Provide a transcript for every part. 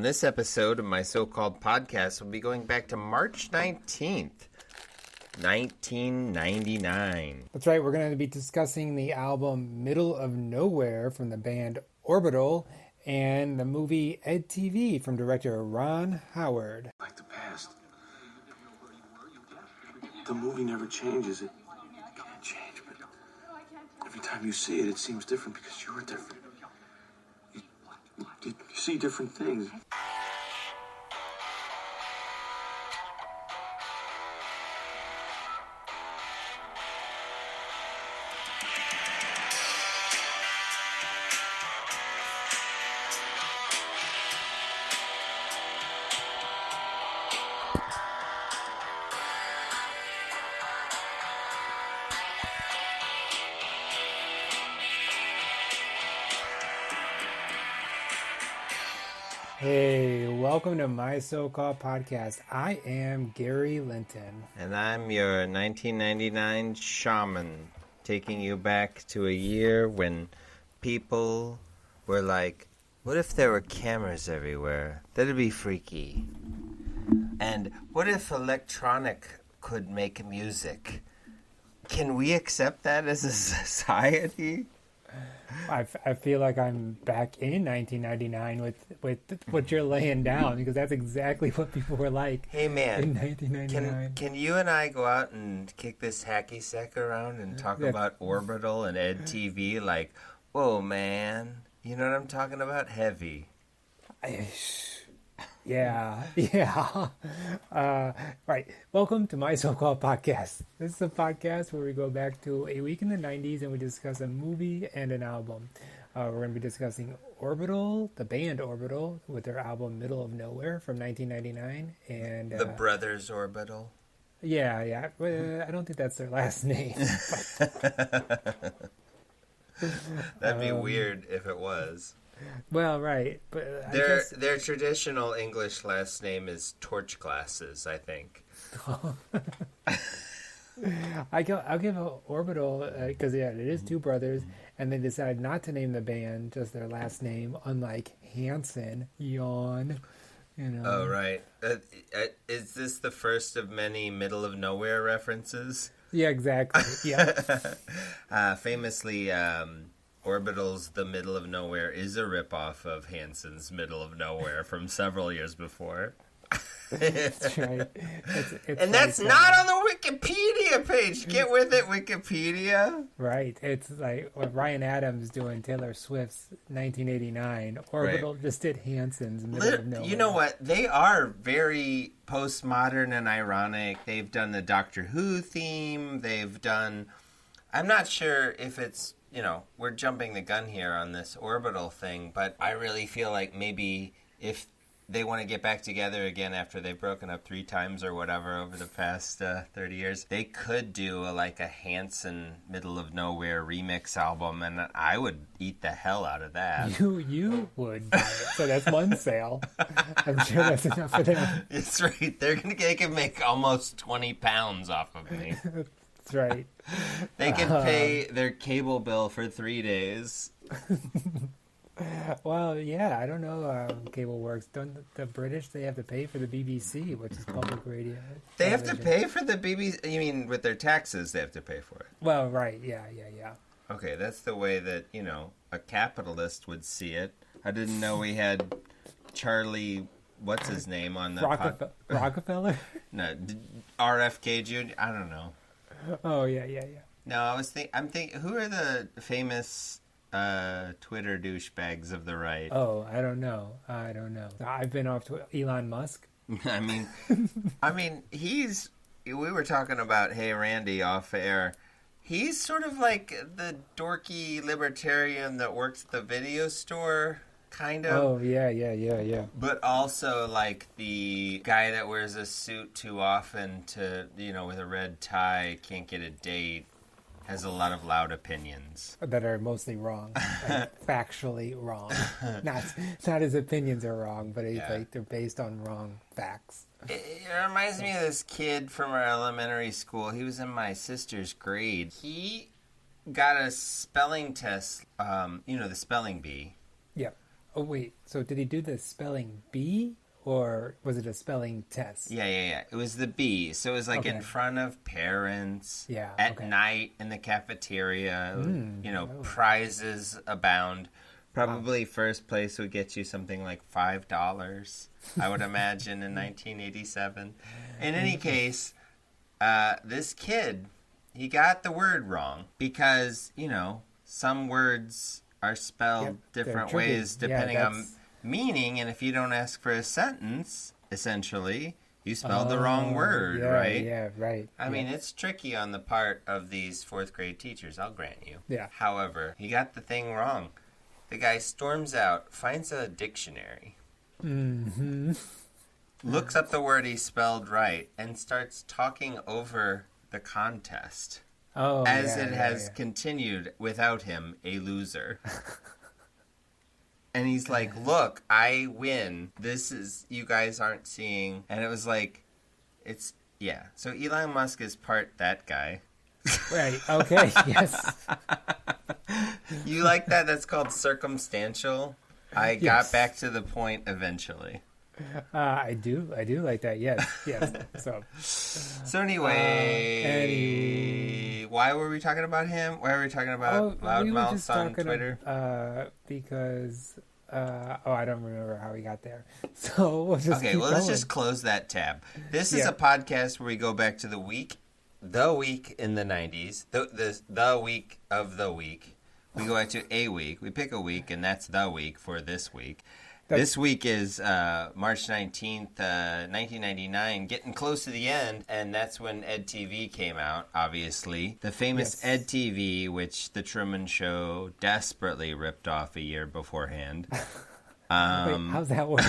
On this episode of my so-called podcast, we'll be going back to March 19th, 1999. That's right, we're going to be discussing the album Middle of Nowhere from the band Orbital and the movie EDtv from director Ron Howard. Like the past. The movie never changes. It can't change, but every time you see it, it seems different because you're different. You see different things. Hey, welcome to my so-called podcast. I am Gary Linton. And I'm your 1999 shaman, taking you back to a year when people were like, what if there were cameras everywhere? That'd be freaky. And what if electronic could make music? Can we accept that as a society? I feel like I'm back in 1999 with what you're laying down, because that's exactly what people were like. Hey man, in 1999. Can you and I go out and kick this hacky sack around and talk about Orbital and EDtv? Like, whoa man, you know what I'm talking about? Heavy. Yeah. Right. Welcome to my so-called podcast. This is a podcast where we go back to a week in the 90s and we discuss a movie and an album. We're going to be discussing Orbital, the band Orbital, with their album Middle of Nowhere from 1999. And the Brothers Orbital. Yeah. I don't think that's their last name. That'd be weird if it was. Well, right, but their traditional English last name is Torch Glasses, I think. I'll give Orbital because it is two brothers, and they decided not to name the band just their last name, unlike Hanson. Yawn. You know. Oh right, is this the first of many Middle of Nowhere references? Yeah, exactly. Yeah. Famously. Orbital's The Middle of Nowhere is a ripoff of Hanson's Middle of Nowhere from several years before. That's right. And that's not on the Wikipedia page. Get with it, Wikipedia. Right. It's like what Ryan Adams doing Taylor Swift's 1989. Orbital just did Hanson's Middle of Nowhere. You know what? They are very postmodern and ironic. They've done the Doctor Who theme. They've done... I'm not sure if it's... You know, we're jumping the gun here on this Orbital thing, but I really feel like maybe if they want to get back together again after they've broken up 3 times or whatever over the past 30 years, they could do a Hanson Middle of Nowhere remix album, and I would eat the hell out of that. You would buy it, so that's one sale. I'm sure that's enough for them. It's right. They can make almost 20 pounds off of me. That's right. They can pay their cable bill for 3 days. Well, yeah, I don't know how cable works. Don't the British, they have to pay for the BBC, which is public radio. They have to pay for the BBC? You mean with their taxes they have to pay for it? Well, right, yeah. Okay, that's the way that, a capitalist would see it. I didn't know we had Charlie, what's his name on the... Rockefeller? No, RFK Jr.? I don't know. Oh, yeah. No, I'm thinking, who are the famous Twitter douchebags of the right? Oh, I don't know. I've been off to Elon Musk. I mean, we were talking about Hey Randy off air. He's sort of like the dorky libertarian that works at the video store, kind of. Oh, yeah. But also like the guy that wears a suit too often with a red tie, can't get a date, has a lot of loud opinions. That are mostly wrong. Factually wrong. Not his opinions are wrong, but they're based on wrong facts. It reminds me of this kid from our elementary school. He was in my sister's grade. He got a spelling test, the spelling bee. Yep. Oh, wait. So did he do the spelling bee or was it a spelling test? Yeah. It was the B. So it was like in Okay. front of parents, Yeah, at okay. night in the cafeteria, Oh. prizes abound. Probably first place would get you something like $5, I would imagine, in 1987. In any case, this kid, he got the word wrong because, some words are spelled Yep, they're different tricky. ways Yeah, depending on that's- meaning, and if you don't ask for a sentence, essentially, you spelled the wrong word, yeah, right? Yeah, right. I mean, it's tricky on the part of these fourth grade teachers, I'll grant you. Yeah. However, he got the thing wrong. The guy storms out, finds a dictionary, looks up the word he spelled right, and starts talking over the contest. Oh, As yeah, it yeah, has yeah. continued without him, a loser. And he's like, look, I win. This is, you guys aren't seeing. And it was like, yeah. So Elon Musk is part that guy. Right. Okay. Yes. You like that? That's called circumstantial. I Yes. got back to the point eventually. I do like that. Yes. So Anyway, why were we talking about him? Why were we talking about we were loudmouths just on talking Twitter? Because I don't remember how we got there. So we'll just Okay, keep well, let's going. just close that tab. This is Yeah. a podcast where we go back to the week in the 90s, the week of the week. We go back to a week. We pick a week, and that's the week for this week. This week is March 19th, 1999, getting close to the end, and that's when EDtv came out, obviously. The famous Yes. EDtv, which The Truman Show desperately ripped off a year beforehand. Wait, how's that work?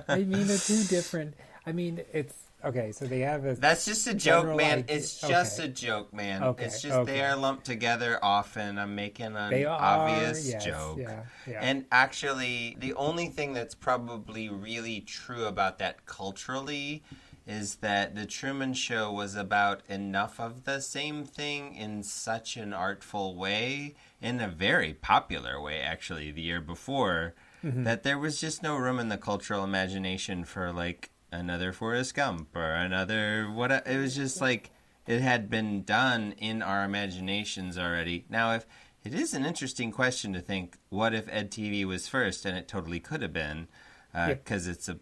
I mean, they're two different. I mean, it's okay. So they have a. That's just a joke, general man. idea- It's just okay. a joke, man. Okay, It's just okay. they are lumped together often. I'm making an They are, obvious yes, joke. yeah. And actually, the only thing that's probably really true about that culturally is that The Truman Show was about enough of the same thing in such an artful way, in a very popular way, actually, the year before, that there was just no room in the cultural imagination for, like, another Forrest Gump or another what. It was just like it had been done in our imaginations already. Now, if it is an interesting question to think, what if EDtv was first? And it totally could have been, because it's a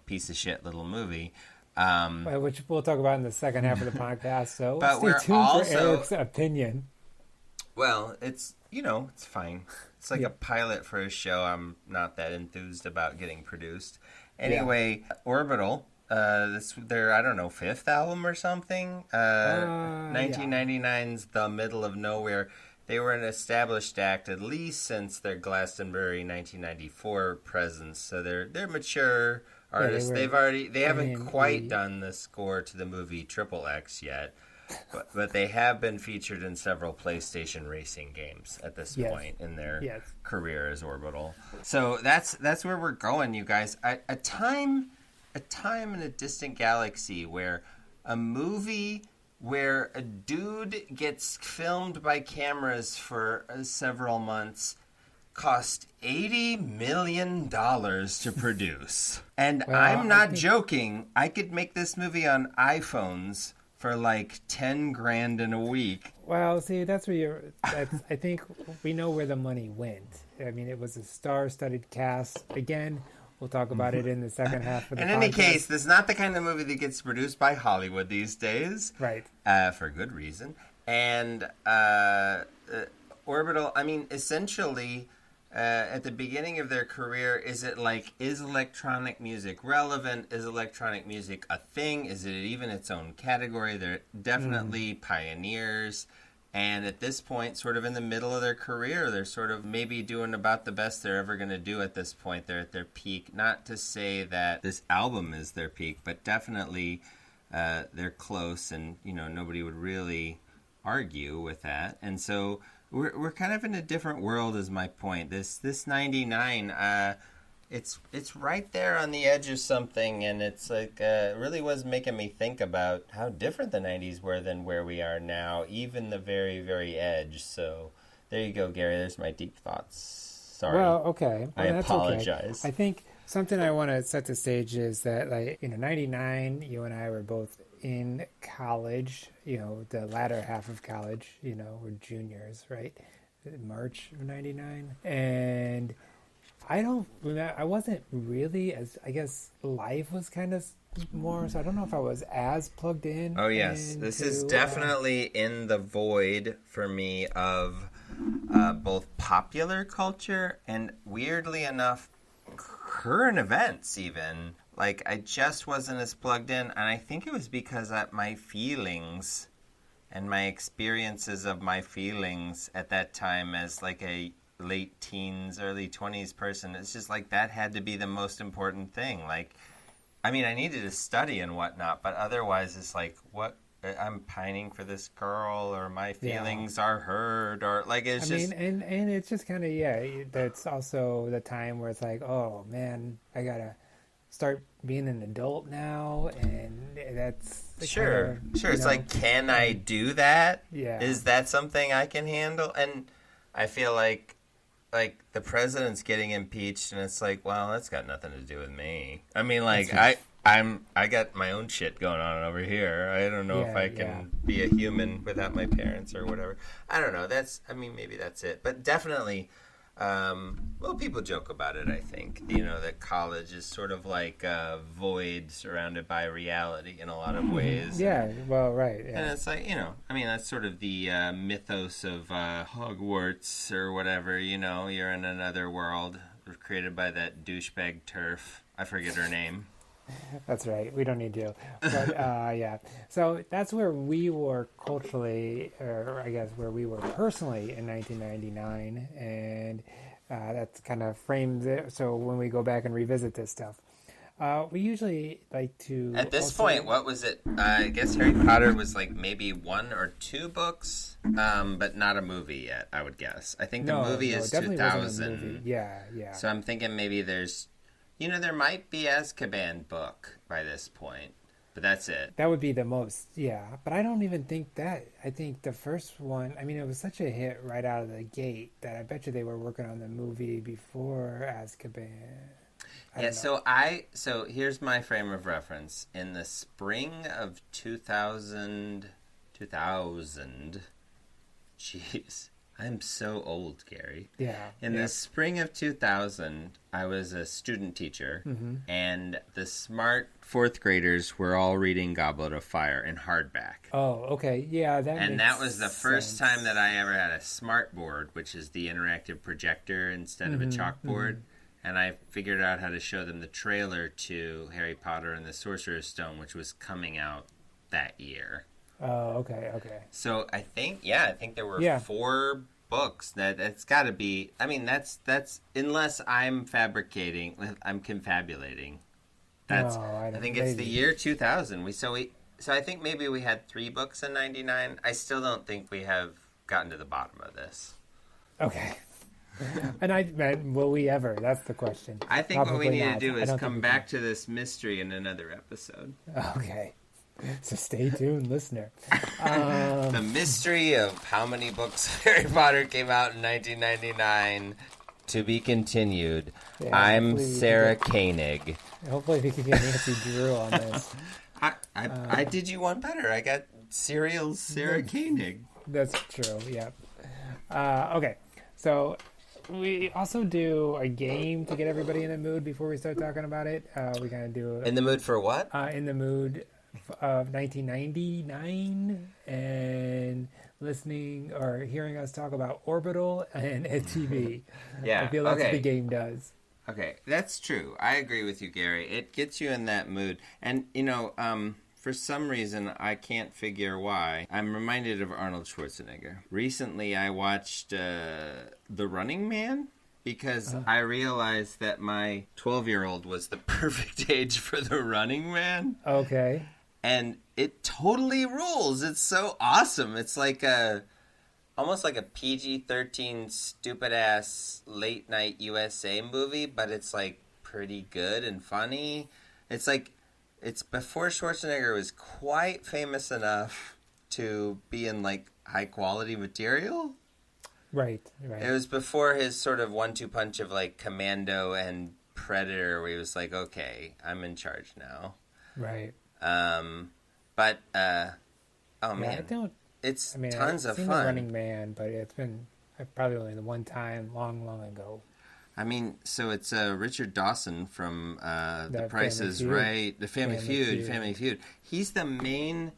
piece of shit little movie. Which we'll talk about in the second half of the podcast. So But stay we're tuned also- for Eric's opinion. Well, it's it's fine. It's like a pilot for a show I'm not that enthused about getting produced. Anyway, Orbital, this their, I don't know, fifth album or something. 1999's The Middle of Nowhere. They were an established act at least since their Glastonbury 1994 presence. So they're mature artists. were They haven't in quite a- done the score to the movie Triple X yet. But they have been featured in several PlayStation racing games at this point in their career as Orbital. So that's where we're going, you guys. A time in a distant galaxy where a movie where a dude gets filmed by cameras for several months cost $80 million to produce. And Well, I'm I not think- joking. I could make this movie on iPhones for like 10 grand in a week. Well, see, that's where I think we know where the money went. I mean, it was a star-studded cast. Again, we'll talk about it in the second half of the In podcast. any case, this is not the kind of movie that gets produced by Hollywood these days. Right. For good reason. And Orbital, I mean, essentially, at the beginning of their career, is electronic music relevant? Is electronic music a thing? Is it even its own category? They're definitely pioneers. And at this point, sort of in the middle of their career, they're sort of maybe doing about the best they're ever going to do at this point. They're at their peak. Not to say that this album is their peak, but definitely they're close, and nobody would really argue with that. And so we're kind of in a different world, is my point. This 99, it's right there on the edge of something, and it's like really was making me think about how different the 90s were than where we are now, even the very, very edge. So there you go, Gary. There's my deep thoughts. Sorry. Well, okay. Well, I that's apologize. Okay. I think something I want to set the stage is that, like, 99, you and I were both in college, the latter half of college, we're juniors, right? March of 99. And I don't remember, I wasn't really I guess life was kind of more, so I don't know if I was as plugged in. Oh, yes. This is definitely in the void for me of both popular culture and, weirdly enough, current events even. Like, I just wasn't as plugged in, and I think it was because my feelings and my experiences of my feelings at that time as, like, a late teens, early 20s person, it's just like that had to be the most important thing. Like, I mean, I needed to study and whatnot, but otherwise it's like, what? I'm pining for this girl, or my feelings are hurt, or like it's just. I mean, and it's just kind of that's also the time where it's like, oh man, I gotta start being an adult now, and that's sure. It's like, can I do that? Yeah, is that something I can handle? And I feel like the president's getting impeached, and it's like, well, that's got nothing to do with me. I mean, like I got my own shit going on over here. I don't know if I can be a human without my parents or whatever. I don't know. Maybe that's it. But definitely, people joke about it, I think. That college is sort of like a void surrounded by reality in a lot of ways. Yeah, well, right. Yeah. And it's like, that's sort of the mythos of Hogwarts or whatever. You're in another world created by that douchebag TERF. I forget her name. That's right. We don't need to. But, yeah. So that's where we were culturally, or I guess where we were personally in 1999. And that's kind of frames it. So when we go back and revisit this stuff, we usually like to... At this point, what was it? I guess Harry Potter was like maybe 1 or 2 books, but not a movie yet, I would guess. I think the movie is 2000. Yeah. So I'm thinking maybe there's... there might be Azkaban book by this point, but that's it. That would be the most, yeah. But I don't even think that. I think the first one, it was such a hit right out of the gate that I bet you they were working on the movie before Azkaban. So here's my frame of reference. In the spring of 2000, jeez. I'm so old, Gary. Yeah. In the spring of 2000, I was a student teacher, and the smart 4th graders were all reading Goblet of Fire in hardback. Oh, okay. Yeah, that was the first time that I ever had a smart board, which is the interactive projector instead of a chalkboard. And I figured out how to show them the trailer to Harry Potter and the Sorcerer's Stone, which was coming out that year. Oh, okay. So I think there were 4 books. That's got to be. That's unless I'm fabricating, I'm confabulating. I think it's the year 2000. So I think maybe we had 3 books in 99. I still don't think we have gotten to the bottom of this. Okay. And will we ever? That's the question. I think what we need to do is come back to this mystery in another episode. Okay. So stay tuned, listener. The mystery of how many books Harry Potter came out in 1999, to be continued. Yeah, I'm Sarah Koenig. Hopefully we can get Nancy Drew on this. I did you one better. I got Serial Sarah Koenig. That's true, yeah. Okay, so we also do a game to get everybody in the mood before we start talking about it. We kind of do... In the mood for what? In the mood of 1999 and listening or hearing us talk about Orbital and EDtv. Yeah, I feel that's what the game does. Okay, that's true. I agree with you, Gary. It gets you in that mood. And, for some reason, I can't figure why, I'm reminded of Arnold Schwarzenegger. Recently, I watched The Running Man, because I realized that my 12-year-old was the perfect age for The Running Man. Okay. And it totally rules. It's so awesome. It's like almost like a PG-13 stupid-ass late-night USA movie, but it's like pretty good and funny. It's like, it's before Schwarzenegger was quite famous enough to be in like high-quality material. Right, right. It was before his sort of 1-2 punch of like Commando and Predator, where he was like, okay, I'm in charge now. Right. But oh man, it's tons of I've seen fun. The Running Man, but it's been probably only the one time, long, long ago. I mean, so it's Richard Dawson from The Price Family is Feud. Right, the Family Feud. He's the main,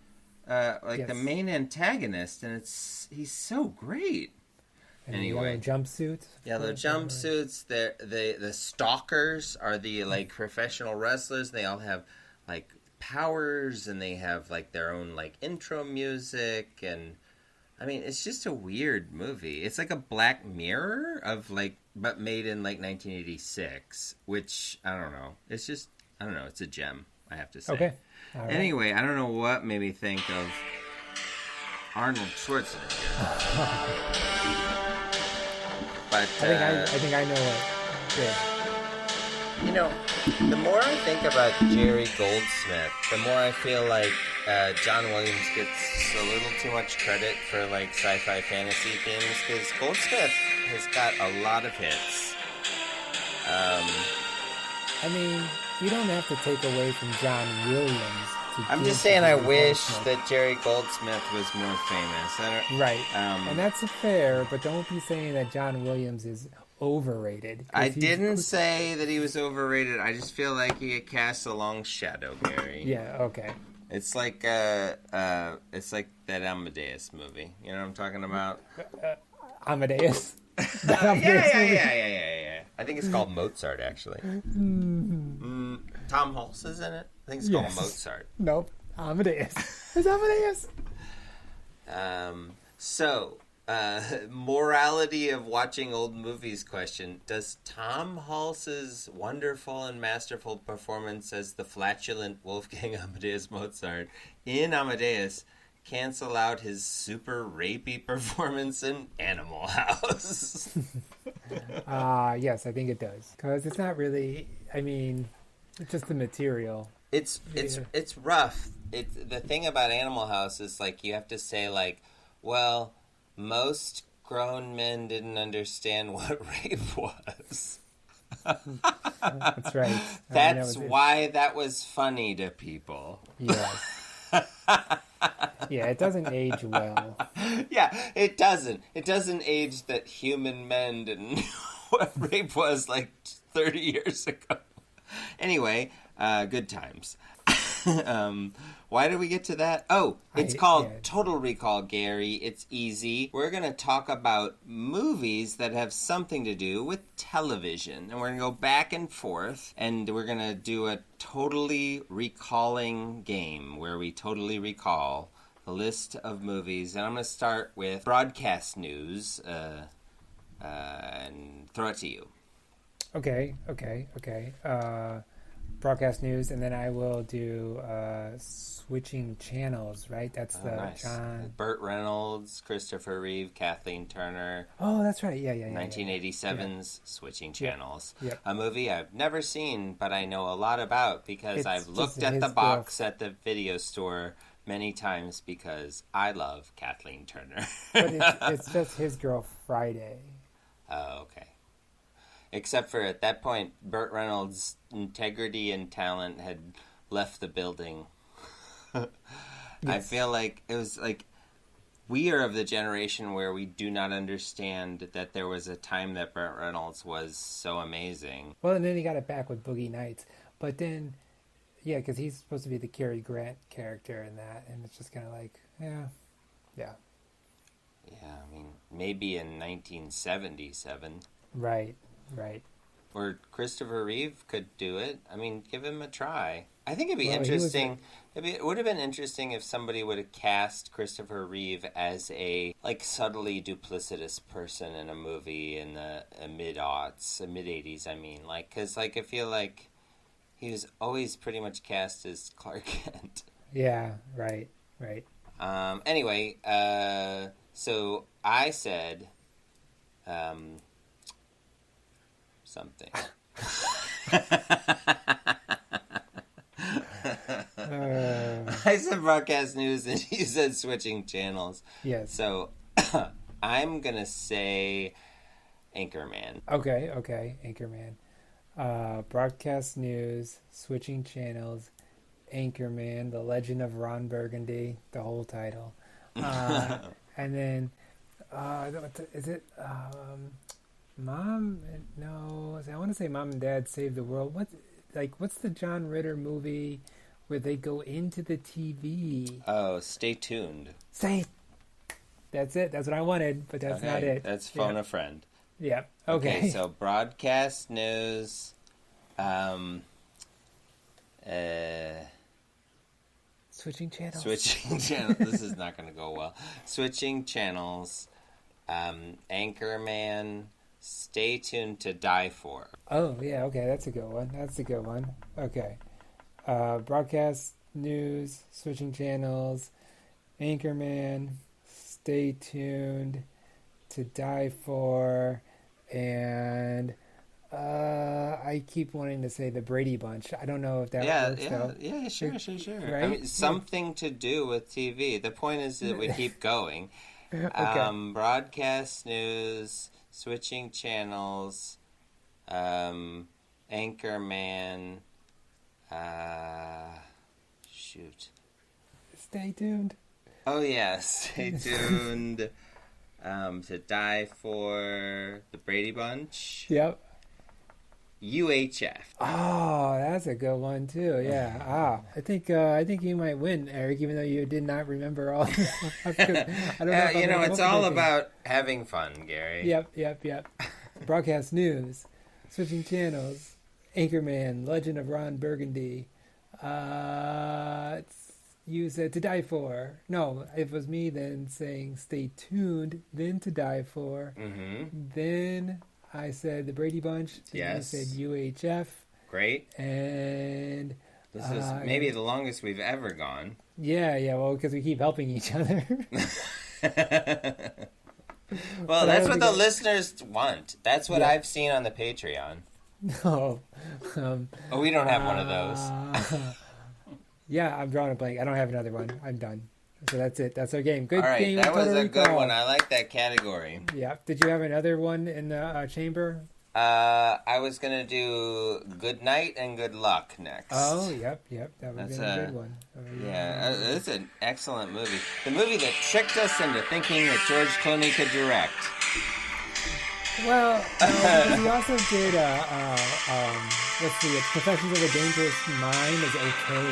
the main antagonist, and he's so great. And anyway, yellow jumpsuits. Yellow jumpsuits. The stalkers are the like professional wrestlers. They all have like powers, and they have like their own like intro music, and I mean, it's just a weird movie. It's like a Black Mirror of like, but made in like 1986, which I don't know. It's just, I don't know. It's a gem, I have to say. Okay. All right. Anyway, I don't know what made me think of Arnold Schwarzenegger. But I think I know what. Yeah. You know, the more I think about Jerry Goldsmith, the more I feel like John Williams gets a little too much credit for like sci-fi fantasy themes, because Goldsmith has got a lot of hits. I mean, you don't have to take away from John Williams. I'm just saying I wish that Jerry Goldsmith was more famous. Right. And that's fair, but don't be saying that John Williams is overrated. I didn't say that he was overrated. I just feel like he casts a long shadow, Gary. Yeah, okay. It's like that Amadeus movie. You know what I'm talking about? Amadeus? Yeah. I think it's called Mozart, actually. Tom Hulse is in it. I think it's called Mozart. Nope. Amadeus. It's Amadeus. So, morality of watching old movies question. Does Tom Hulse's wonderful and masterful performance as the flatulent Wolfgang Amadeus Mozart in Amadeus cancel out his super rapey performance in Animal House? Yes, I think it does. Because it's not really, I mean, it's just the material. It's rough. The thing about Animal House is, like, you have to say, like, well, most grown men didn't understand what rape was. That's right. That's why that was funny to people. Yes. Yeah, it doesn't age well. Yeah, it doesn't. It doesn't age that human men didn't know what rape was like 30 years ago. Anyway, good times. Why did we get to that? Oh, it's called Total Recall, Gary. It's easy. We're going to talk about movies that have something to do with television. And we're going to go back and forth. And we're going to do a totally recalling game where we totally recall the list of movies. And I'm going to start with broadcast news and throw it to you. Okay. Broadcast news, and then I will do switching channels, right? That's nice. John... Burt Reynolds, Christopher Reeve, Kathleen Turner. Oh, that's right. Yeah. 1987's Switching Channels. Yep. A movie I've never seen, but I know a lot about because I've looked at the girl... box at the video store many times because I love Kathleen Turner. But it's just His Girl Friday. Oh, okay. Except for at that point, Burt Reynolds' integrity and talent had left the building. Yes. I feel like it was like we are of the generation where we do not understand that there was a time that Burt Reynolds was so amazing. Well, and then he got it back with Boogie Nights. But then, yeah, because he's supposed to be the Cary Grant character in that. And it's just kind of like, yeah. Yeah, I mean, maybe in 1977. Right. Or Christopher Reeve could do it. I mean, give him a try. I think it'd be interesting. It would have been interesting if somebody would have cast Christopher Reeve as a like subtly duplicitous person in a movie in the mid-aughts, mid-80s. I mean, like, because like I feel like he was always pretty much cast as Clark Kent. Yeah. Right. Anyway, so I said. Something. I said broadcast news and you said switching channels. Yes. So I'm going to say Anchorman. Okay, Anchorman. Broadcast news, switching channels, Anchorman, The Legend of Ron Burgundy, the whole title. And then, is it Mom? No, I want to say Mom and Dad Save the World. What's the John Ritter movie where they go into the TV? Oh, Stay Tuned. That's it. That's what I wanted, but that's not it. That's Phone a Friend. Yeah. Okay. So broadcast news, switching channels. Switching channels. This is not going to go well. Switching channels, Anchorman, Stay Tuned to Die For. Oh, yeah, okay, that's a good one. Okay. Broadcast news, switching channels, Anchorman, Stay Tuned to Die For, and I keep wanting to say the Brady Bunch. I don't know if that works, though. Yeah, sure. Right? I mean, something to do with TV. The point is that we keep going. Okay. Broadcast news, switching channels, Anchorman, shoot. Stay tuned. Oh, yeah, Stay Tuned to Die For, the Brady Bunch. Yep. UHF. Oh, that's a good one too. Yeah. I think you might win, Eric, even though you did not remember all. I don't know. It's all about having fun, Gary. Yep. Broadcast news, switching channels, Anchorman, Legend of Ron Burgundy. You said To Die For. No, it was me then saying Stay Tuned, then To Die For. Mm-hmm. Then I said the Brady Bunch. Yes. You said UHF. Great. And this is maybe the longest we've ever gone. Yeah. Well, because we keep helping each other. Well, that's what the listeners want. That's what I've seen on the Patreon. No. We don't have one of those. Yeah, I'm drawing a blank. I don't have another one. I'm done. So that's it. That's our game. Good All right, game. that was Total a good Recall. one. I like that category. Yeah. Did you have another one in the chamber? I was going to do Good Night and Good Luck next. Oh, yep. That would be a good one. It's an excellent movie. The movie that tricked us into thinking that George Clooney could direct. Well, we also did, let's see, Confessions of a Dangerous Mind is okay.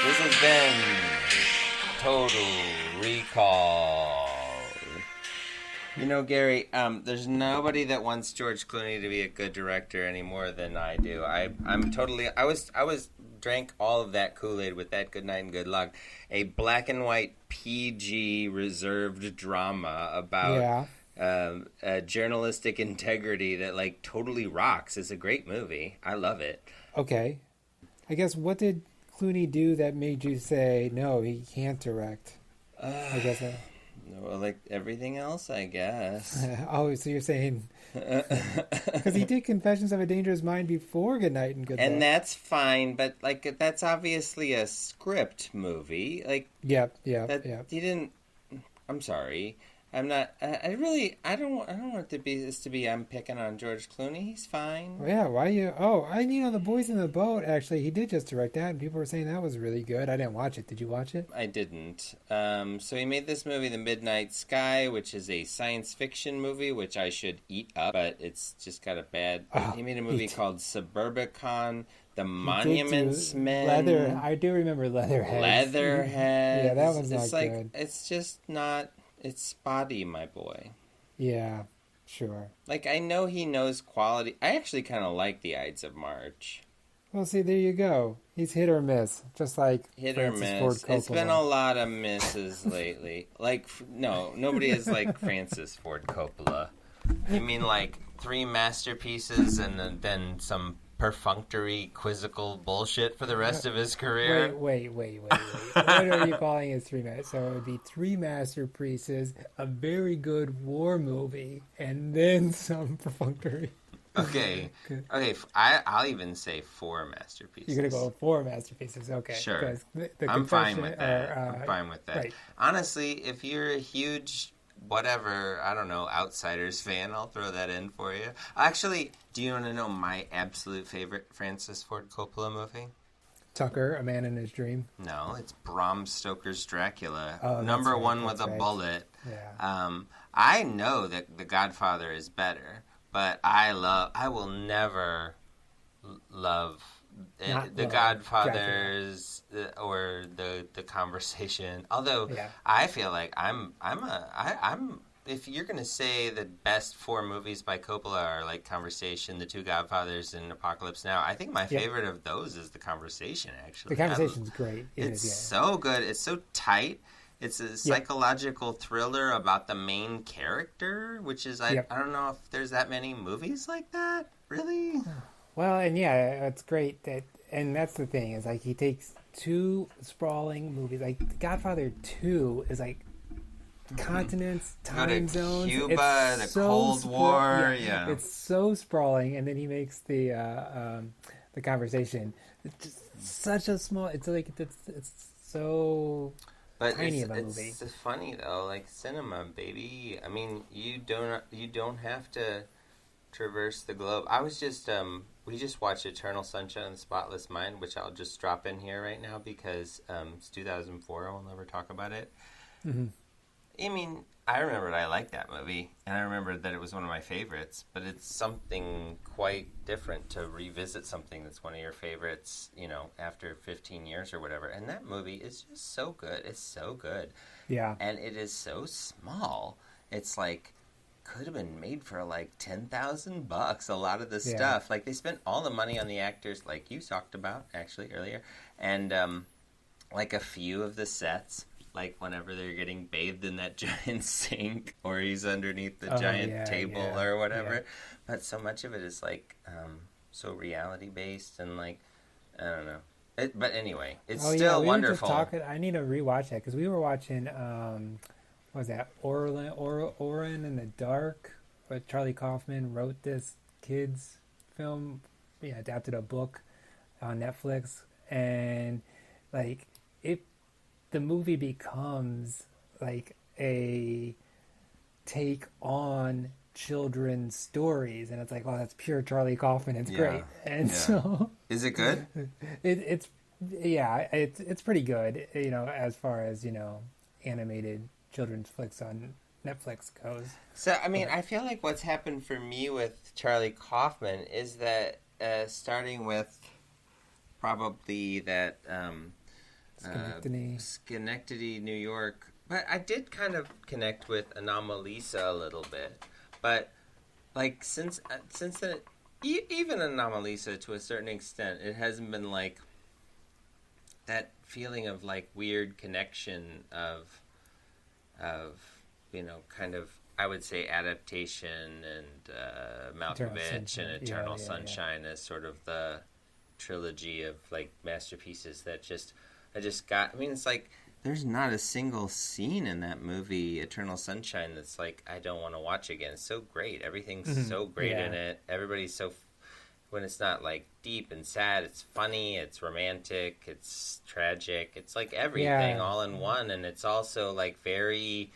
This has been Total Recall. Gary, there's nobody that wants George Clooney to be a good director any more than I do. I drank all of that Kool-Aid with that Good Night and Good Luck, a black and white PG reserved drama about journalistic integrity that totally rocks. It's a great movie. I love it. Okay. I guess what did Clooney do that made you say, no, he can't direct? I guess. Well, like everything else, I guess. Oh, so you're saying... Because he did Confessions of a Dangerous Mind before Good Night and Good Luck. And that's fine, but, that's obviously a script movie. Yep. He didn't... I'm sorry. I'm not... I don't want this to be I'm picking on George Clooney. He's fine. Yeah, why you... Oh, The Boys in the Boat, actually, he did just direct that, and people were saying that was really good. I didn't watch it. Did you watch it? I didn't. So he made this movie, The Midnight Sky, which is a science fiction movie, which I should eat up, but it's just got a bad... he made a movie called Suburbicon, The Monuments Men. I do remember Leatherhead. Yeah, that was not good. It's just not... It's spotty, my boy. Yeah, sure. I know he knows quality. I actually kind of like The Ides of March. Well, see, there you go. He's hit or miss, just like Hit Francis or miss. Ford Coppola. It's been a lot of misses lately. No, nobody is like Francis Ford Coppola. You mean 3 masterpieces and then some perfunctory, quizzical bullshit for the rest of his career? Wait. What are you calling his 3 masterpieces? So it would be 3 masterpieces, a very good war movie, and then some perfunctory. Okay. I'll even say 4 masterpieces. You're gonna go 4 masterpieces, okay? Sure. The I'm fine with that. Right. Honestly, if you're a huge whatever, I don't know, Outsiders fan. I'll throw that in for you. Actually, do you want to know my absolute favorite Francis Ford Coppola movie? Tucker, A Man in His Dream. No, it's Bram Stoker's Dracula. Oh, Number right, one with a right. bullet. Yeah. I know that The Godfather is better, but I will never love The Godfather's or the Conversation. Although I feel like I'm if you're going to say the best 4 movies by Coppola are like Conversation, The Two Godfathers, and Apocalypse Now, I think my favorite of those is The Conversation, actually. The Conversation's great. It's so good. It's so tight. It's a psychological thriller about the main character, which is, I don't know if there's that many movies like that, really. Well, and it's great that, and that's the thing, is like he takes 2 sprawling movies, like The Godfather 2 is like continents, time zones, Cuba, it's the Cold War, it's so sprawling, and then he makes the Conversation. It's just such a small. It's like it's so tiny of a movie. It's funny though, like cinema, baby. I mean, you don't have to traverse the globe. I was just we just watched Eternal Sunshine of the Spotless Mind, which I'll just drop in here right now because it's 2004. I will never talk about it. Mm-hmm. I mean, I remember I liked that movie, and I remember that it was one of my favorites, but it's something quite different to revisit something that's one of your favorites, after 15 years or whatever. And that movie is just so good. It's so good. Yeah. And it is so small. It's like, could have been made for like $10,000, a lot of the stuff. Like, they spent all the money on the actors, like you talked about, actually, earlier, and like a few of the sets. Like whenever they're getting bathed in that giant sink, or he's underneath the giant table or whatever. Yeah. But so much of it is like so reality based and like, I don't know. But anyway, it's still wonderful. I need to rewatch that because we were watching what was that, Oren in the Dark, where Charlie Kaufman wrote this kids film, adapted a book on Netflix, and like the movie becomes like a take on children's stories, and it's like, oh, that's pure Charlie Kaufman. It's great, and so is it good? It's pretty good. As far as animated children's flicks on Netflix goes. So I mean, I feel like what's happened for me with Charlie Kaufman is that starting with probably that. Schenectady, New York. But I did kind of connect with Anomalisa a little bit. But like since then, even Anomalisa to a certain extent, it hasn't been like that feeling of like weird connection of kind of, I would say, adaptation and Malkovich and Eternal Sunshine as sort of the trilogy of like masterpieces that it's like there's not a single scene in that movie, Eternal Sunshine, that's like I don't want to watch again. It's so great. Everything's so great in it. Everybody's so, when it's not like deep and sad, it's funny, it's romantic, it's tragic. It's like everything all in one, and it's also like very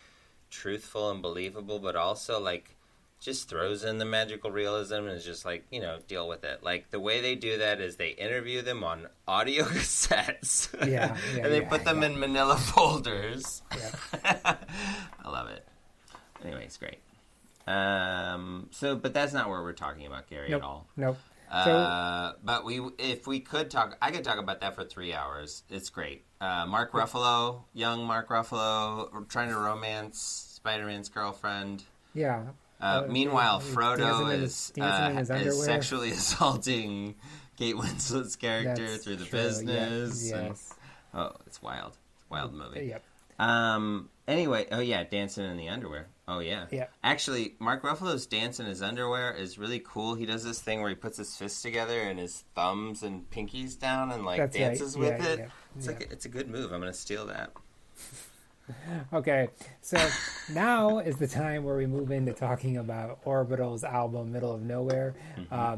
truthful and believable, but also like just throws in the magical realism and is just like, deal with it. Like, the way they do that is they interview them on audio cassettes. And they put them in manila folders. Yeah. I love it. Anyway, it's great. But that's not what we're talking about, Gary, at all. Nope. But if we could talk, I could talk about that for 3 hours. It's great. Mark Ruffalo, young Mark Ruffalo, trying to romance Spider-Man's girlfriend. Yeah. Meanwhile, Frodo is sexually assaulting Kate Winslet's character through the business. Yes. It's wild. It's a wild movie. Yep. Anyway, dancing in the underwear. Oh, yeah. Yeah. Actually, Mark Ruffalo's dance in his underwear is really cool. He does this thing where he puts his fists together and his thumbs and pinkies down and dances with it. Yeah. It's a good move. I'm going to steal that. Okay, so now is the time where we move into talking about Orbital's album, Middle of Nowhere.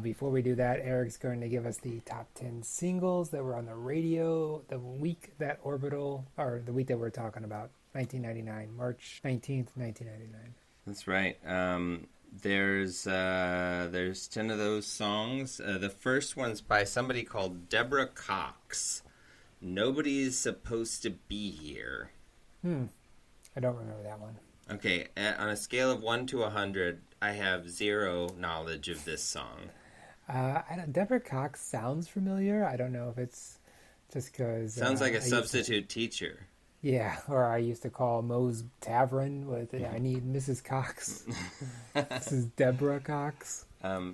Before we do that, Eric's going to give us the top 10 singles that were on the radio the week that we're talking about 1999, March 19th, 1999. That's right. There's 10 of those songs. The first one's by somebody called Deborah Cox. Nobody's Supposed to Be Here. I don't remember that one. Okay, on a scale of 1 to 100, I have 0 knowledge of this song. Deborah Cox sounds familiar. I don't know if it's just because... Sounds like a substitute teacher. Yeah, or I used to call Moe's Tavern with, I need Mrs. Cox. This is Deborah Cox.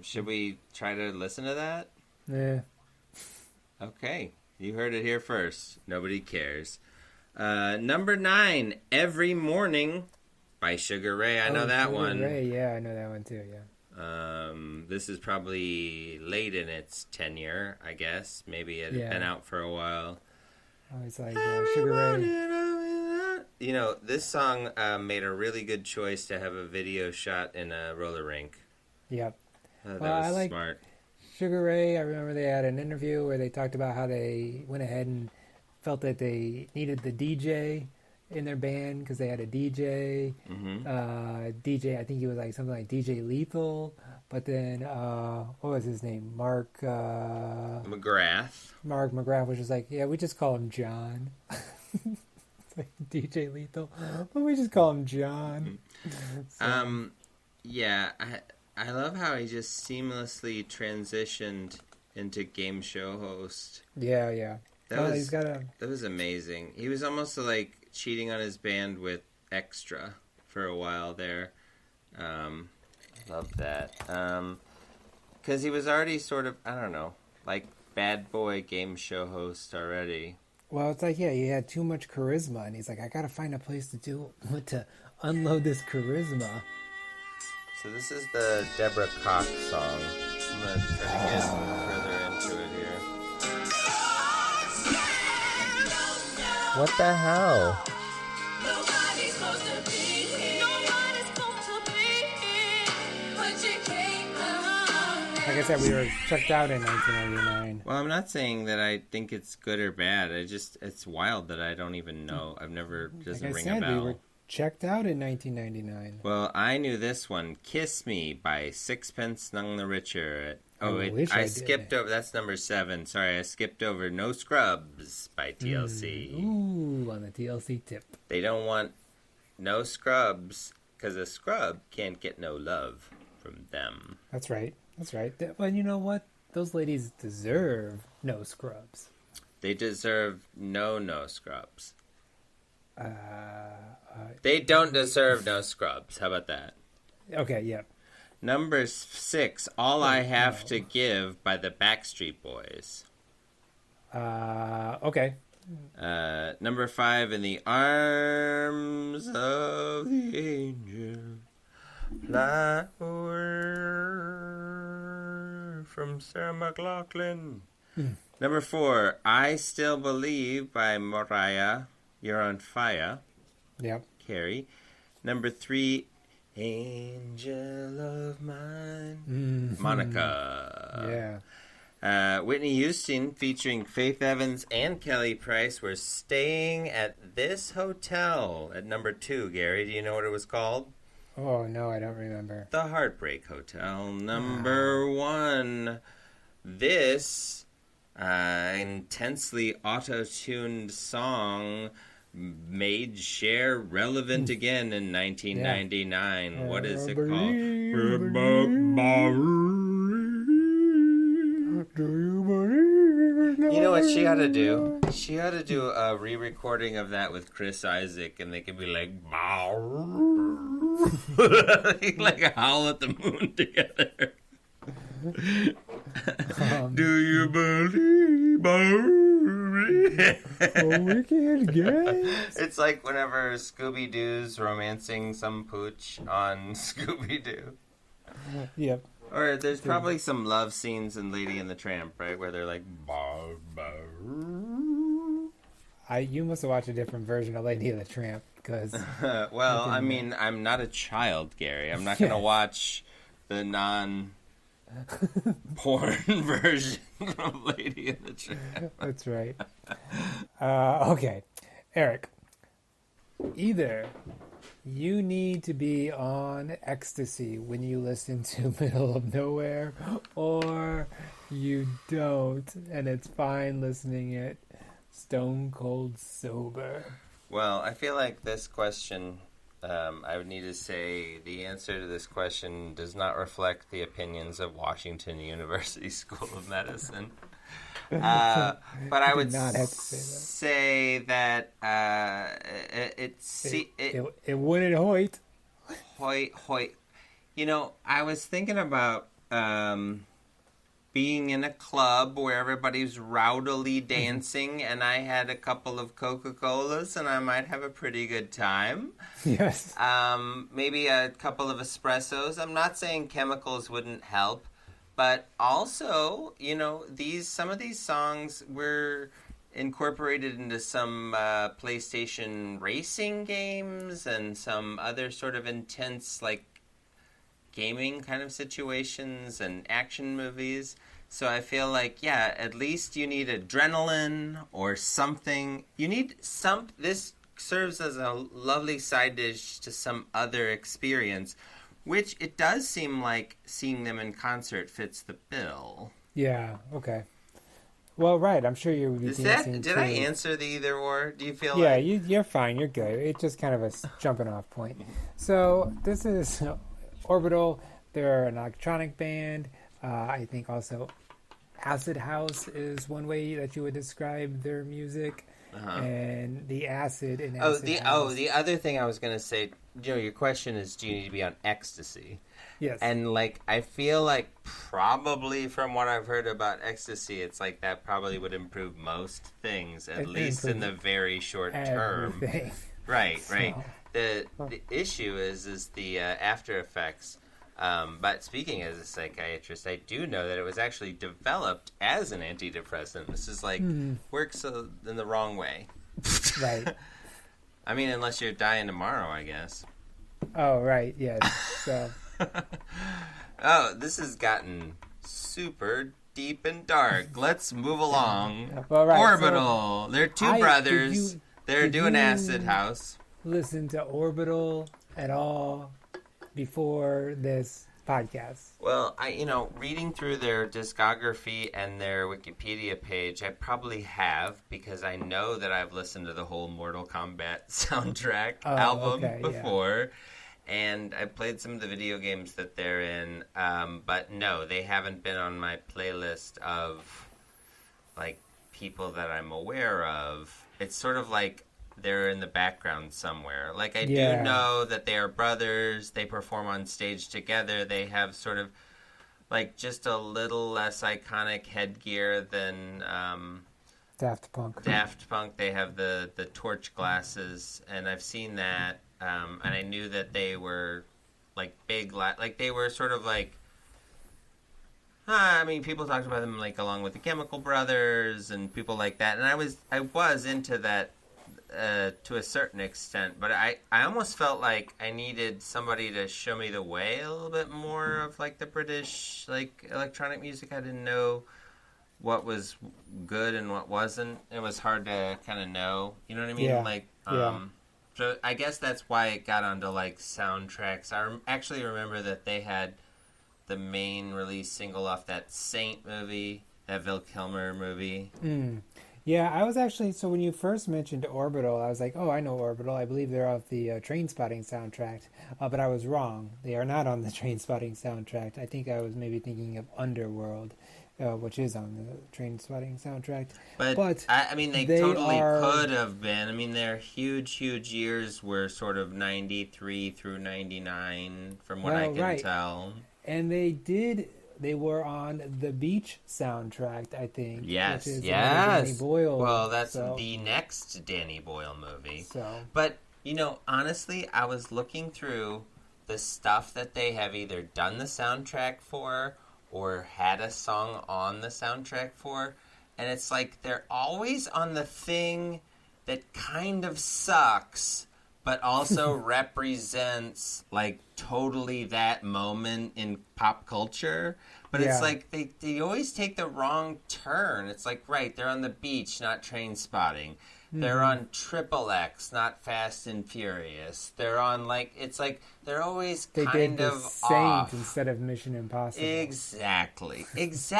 Should we try to listen to that? Yeah. Okay, you heard it here first. Nobody cares. Number 9, Every Morning by Sugar Ray. I know that Sugar one. Ray, yeah, I know that one too, yeah. This is probably late in its tenure, I guess. Maybe it had been out for a while. Oh, it's like Sugar Ray. You know, this song made a really good choice to have a video shot in a roller rink. Yep. That was smart. Sugar Ray, I remember they had an interview where they talked about how they went ahead and felt that they needed the DJ in their band because they had a DJ. DJ, I think he was like something like DJ Lethal. But then, what was his name? Mark McGrath. Mark McGrath was just like, yeah, we just call him John. It's like DJ Lethal, but we just call him John. So. Yeah, I love how he just seamlessly transitioned into game show host. Yeah. That was amazing. He was almost like cheating on his band with Extra for a while there. Love that. Because he was already sort of, I don't know, like bad boy game show host already. Well, it's like, he had too much charisma, and he's like, I gotta find a place to unload this charisma. So this is the Deborah Cox song. I'm gonna try to get further into it here. What the hell? Like I said, we were checked out in 1999. Well, I'm not saying that I think it's good or bad. It's wild that I don't even know. I've never, doesn't ring a bell. We were checked out in 1999. Well, I knew this one, Kiss Me by Sixpence None the Richer. I skipped over, that's number 7. Sorry, I skipped over No Scrubs by TLC. Ooh, on the TLC tip. They don't want no scrubs because a scrub can't get no love from them. That's right. But you know what? Those ladies deserve no scrubs. They deserve no scrubs. They don't deserve no scrubs. How about that? Okay, yeah. Number 6, All I Have to Give by the Backstreet Boys. Okay. Number 5, In the Arms of the Angel. Fly away from Sarah McLachlan. Number 4, I Still Believe by Mariah. You're on Fire. Yep. Carrie. Number 3, Angel of Mine. Monica. Yeah. Whitney Houston featuring Faith Evans and Kelly Price were staying at this hotel at number 2. Gary, do you know what it was called? Oh, no, I don't remember. The Heartbreak Hotel. Number 1. This intensely auto-tuned song made Cher relevant again in 1999. Yeah. What is it called? You know what she ought to do? She ought to do a re-recording of that with Chris Isaac, and they could be like, like a Howl at the Moon together. Do you believe? Wicked games. It's like whenever Scooby-Doo's romancing some pooch on Scooby-Doo. Yep. Or there's probably some love scenes in Lady and the Tramp, right? Where they're like, you must have watched a different version of Lady and the Tramp, because... well, I mean, I'm not a child, Gary. I'm not going to watch the non-porn version of Lady and the Tramp. That's right. Okay. Eric, either you need to be on ecstasy when you listen to Middle of Nowhere, or you don't, and it's fine listening it stone cold sober. Well, I feel like this question, I would need to say the answer to this question does not reflect the opinions of Washington University School of Medicine. But I would not have to say that it wouldn't Hoyt. Hoyt. You know, I was thinking about being in a club where everybody's rowdily dancing, and I had a couple of Coca-Colas, and I might have a pretty good time. Yes. Maybe a couple of espressos. I'm not saying chemicals wouldn't help, but also, you know, some of these songs were incorporated into some PlayStation racing games and some other sort of intense, like, gaming kind of situations and action movies. So I feel like, yeah, at least you need adrenaline or something. This serves as a lovely side dish to some other experience, which it does seem like seeing them in concert fits the bill. Yeah, okay. Well, right, I'm sure you would be dancing Did I answer the either or? Do you feel yeah, like... you're fine, you're good. It's just kind of a jumping off point. So this is Orbital. They're an electronic band. I think also acid house is one way that you would describe their music. And the acid in acid house. The other thing I was going to say, you know, your question is, do you need to be on ecstasy? Yes. And, like, I feel like probably from what I've heard about ecstasy, it's like that probably would improve most things, at least in the very short term. Right. The issue is the after effects. But speaking as a psychiatrist, I do know that it was actually developed as an antidepressant. This is like works in the wrong way. Right. I mean, unless you're dying tomorrow, I guess. Oh, right. Yes. So. Oh, this has gotten super deep and dark. Let's move along. Well, right, Orbital. They're two brothers. They're doing acid house. Listen to Orbital at all before this podcast? Well, reading through their discography and their Wikipedia page, I probably have, because I know that I've listened to the whole Mortal Kombat soundtrack album before, and I've played some of the video games that they're in, but no, they haven't been on my playlist of, like, people that I'm aware of. It's sort of like they're in the background somewhere. Like, I do know that they are brothers. They perform on stage together. They have sort of, like, just a little less iconic headgear than Daft Punk. They have the torch glasses, and I've seen that. And I knew that they were, like, big, like, they were sort of like, I mean, people talked about them, like, along with the Chemical Brothers and people like that. And I was into that to a certain extent, but I almost felt like I needed somebody to show me the way a little bit more of, like, the British, like, electronic music. I didn't know what was good and what wasn't. It was hard to kind of know, you know what I mean? Yeah. Like, so I guess that's why it got onto, like, soundtracks. I actually remember that they had the main release single off that Saint movie, that Val Kilmer movie. Yeah, I was actually, so when you first mentioned Orbital, I was like, oh, I know Orbital. I believe they're off the Trainspotting soundtrack. But I was wrong. They are not on the Trainspotting soundtrack. I think I was maybe thinking of Underworld, which is on the Trainspotting soundtrack. But I mean, they totally could have been. I mean, their huge years were sort of 93 through 99, from what I can tell. And they were on the Beach soundtrack, I think. Yes, which is Danny Boyle. Well, that's the next Danny Boyle movie. But, honestly, I was looking through the stuff that they have either done the soundtrack for or had a song on the soundtrack for, and it's like they're always on the thing that kind of sucks, but also represents, like, totally that moment in pop culture. But it's like they always take the wrong turn. It's like, right, they're on the beach, not train spotting. They're on Triple X, not Fast and Furious. They're on they're always They kind did the of Saint off. instead of Mission Impossible. Exactly. It's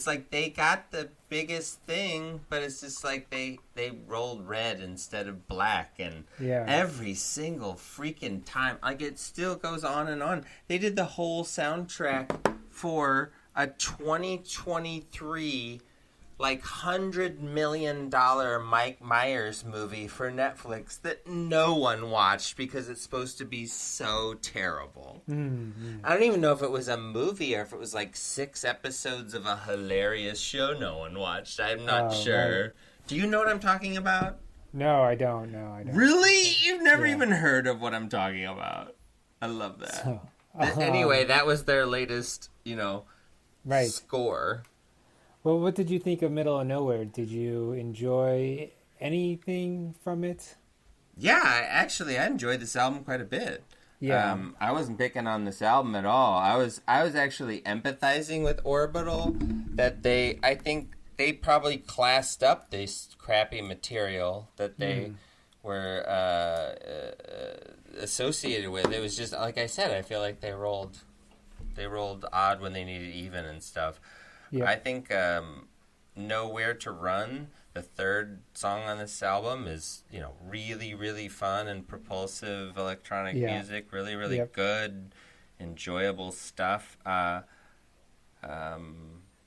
like they got the biggest thing, but it's just like they rolled red instead of black, and every single freaking time, like it still goes on and on. They did the whole soundtrack for a 2023 $100 million Mike Myers movie for Netflix that no one watched because it's supposed to be so terrible. Mm-hmm. I don't even know if it was a movie or if it was 6 episodes of a hilarious show no one watched. I'm not sure. Right. Do you know what I'm talking about? No, I don't. No, I don't. Really? You've never even heard of what I'm talking about? I love that. Anyway, that was their latest, score. Well, what did you think of Middle of Nowhere? Did you enjoy anything from it? Yeah, I enjoyed this album quite a bit. Yeah. I wasn't picking on this album at all. I was actually empathizing with Orbital that I think they probably classed up this crappy material that they were associated with. It was just, like I said, I feel like they rolled odd when they needed even and stuff. Yeah. I think Nowhere to Run, the third song on this album, is really, really fun and propulsive electronic music. Really, really good, enjoyable stuff. I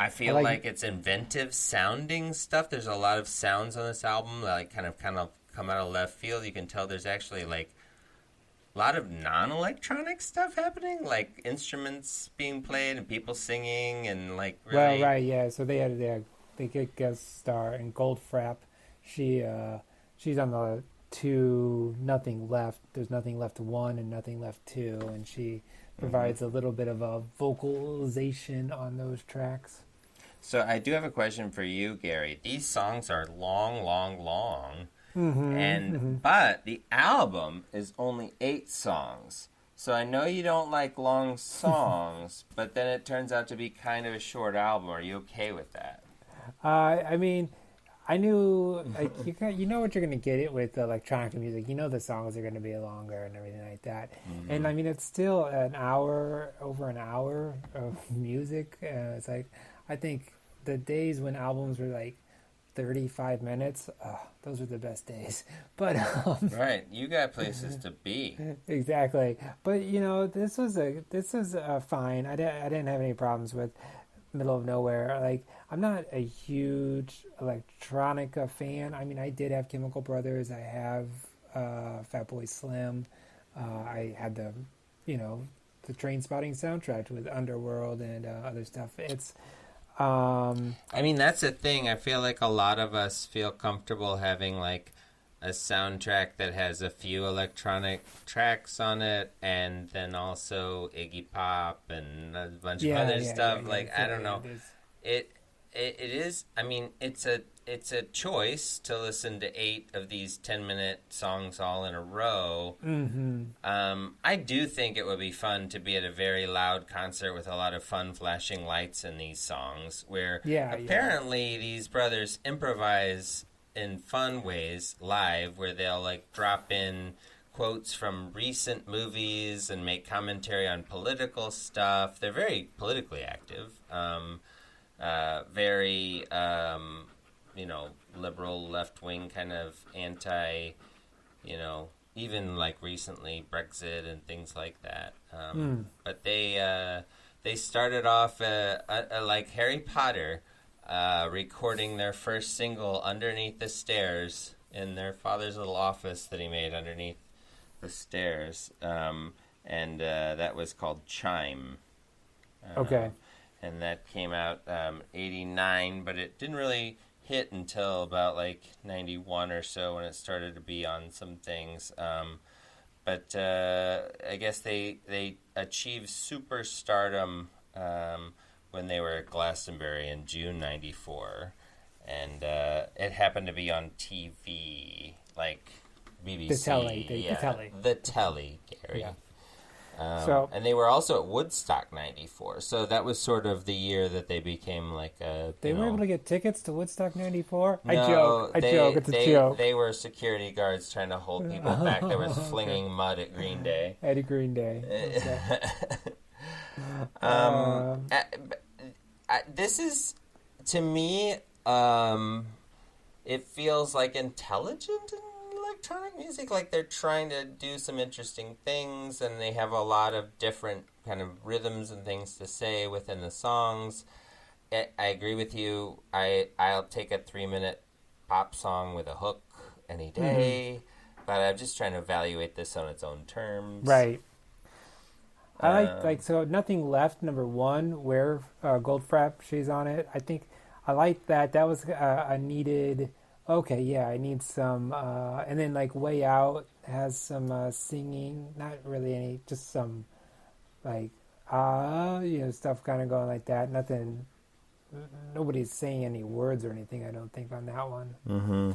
feel like it's inventive sounding stuff. There's a lot of sounds on this album that kind of come out of left field. You can tell there's actually a lot of non-electronic stuff happening, like instruments being played and people singing and really... Well, right, yeah. So they get guest star in Goldfrapp. She's on the 2 Nothing Left. There's Nothing Left 1 and Nothing Left 2, and she provides a little bit of a vocalization on those tracks. So I do have a question for you, Gary. These songs are long, long, long. But the album is only 8 songs. So I know you don't like long songs, but then it turns out to be kind of a short album. Are you okay with that? I mean, I knew you know what you're going to get it with electronic music. You know the songs are going to be longer and everything like that. Mm-hmm. And I mean, it's still over an hour of music. It's I think the days when albums were 35 minutes, those are the best days. But right, you got places to be. Exactly. But this was fine. I didn't have any problems with Middle of Nowhere. I'm not a huge electronica fan. I mean, I did have Chemical Brothers. I have Fatboy Slim. I had the Trainspotting soundtrack with Underworld and other stuff. It's I mean, that's the thing. I feel like a lot of us feel comfortable having a soundtrack that has a few electronic tracks on it, and then also Iggy Pop and a bunch of other stuff. I don't know. It is. I mean, it's a choice to listen to 8 of these 10-minute songs all in a row. Mm-hmm. I do think it would be fun to be at a very loud concert with a lot of fun flashing lights in these songs, where apparently these brothers improvise in fun ways live, where they'll drop in quotes from recent movies and make commentary on political stuff. They're very politically active. Very liberal, left-wing kind of anti, even recently Brexit and things like that. But they started off like Harry Potter, recording their first single Underneath the Stairs in their father's little office that he made underneath the stairs. And that was called Chime. Okay. And that came out 89, but it didn't really hit until about 91 or so when it started to be on some things. But I guess they achieved superstardom when they were at Glastonbury in June 94. And it happened to be on TV, BBC. The telly, Gary. Yeah. And they were also at Woodstock 94, so that was sort of the year that they became like a... They were able to get tickets to Woodstock 94? No, I joke, it's a joke. They were security guards trying to hold people back that was flinging mud at Green Day. Eddie Green Day. This is, to me, it feels like intelligent electronic music, like they're trying to do some interesting things, and they have a lot of different kind of rhythms and things to say within the songs. I agree with you. I'll take a 3-minute pop song with a hook any day, but I'm just trying to evaluate this on its own terms. Right. I like so Nothing Left, number 1, where Goldfrapp, she's on it. I think I like that. That was a needed... Okay, yeah, I need some... and then, like, Way Out has some singing. Not really any... Just some, like, stuff kind of going like that. Nothing... Nobody's saying any words or anything, I don't think, on that one. Mm-hmm.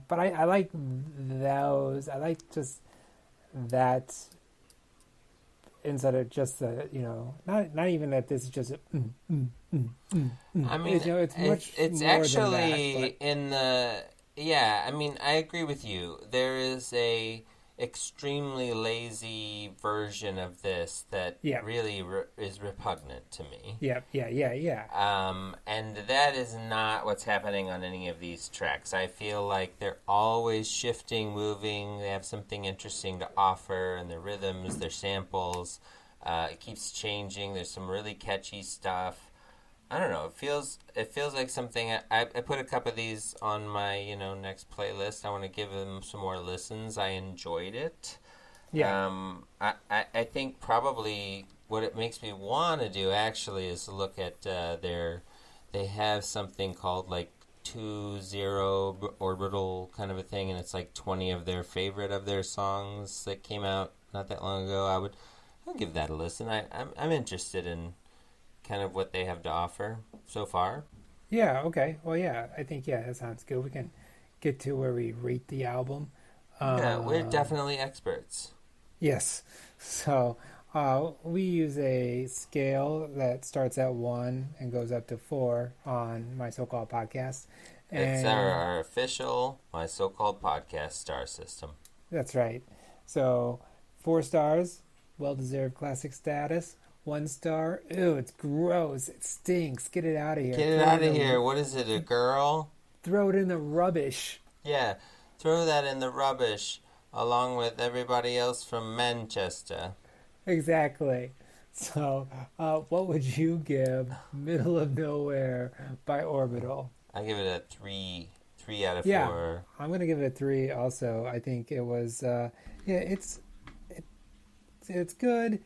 But I like those. I like just that... Instead of just the, not even that this is just I mean, it's much it's more actually than that, in the, I mean, I agree with you. There is a extremely lazy version of this that really is repugnant to me. Yeah. And that is not what's happening on any of these tracks. I feel like they're always shifting, moving. They have something interesting to offer, and their rhythms, their samples. It keeps changing. There's some really catchy stuff. I don't know. It feels like something. I put a couple of these on my next playlist. I want to give them some more listens. I enjoyed it. Yeah. I think probably what it makes me want to do actually is look at they have something called like 2-0 Orbital kind of a thing, and it's like 20 of their favorite of their songs that came out not that long ago. I'll give that a listen. I'm interested in kind of what they have to offer so far. Yeah, okay. Well, yeah, I think, that sounds good. We can get to where we rate the album. We're definitely experts. Yes. So we use a scale that starts at 1 and goes up to 4 on My So-Called Podcast. It's our official My So-Called Podcast star system. That's right. So 4 stars, well-deserved classic status. 1 star, ew, it's gross. It stinks. Get it out of here. Get it out of here. What is it, a girl? Throw it in the rubbish. Yeah, throw that in the rubbish along with everybody else from Manchester. Exactly. So, what would you give Middle of Nowhere by Orbital? I give it a 3 out of 4. Yeah, I'm going to give it a 3 also. I think it was, it's good.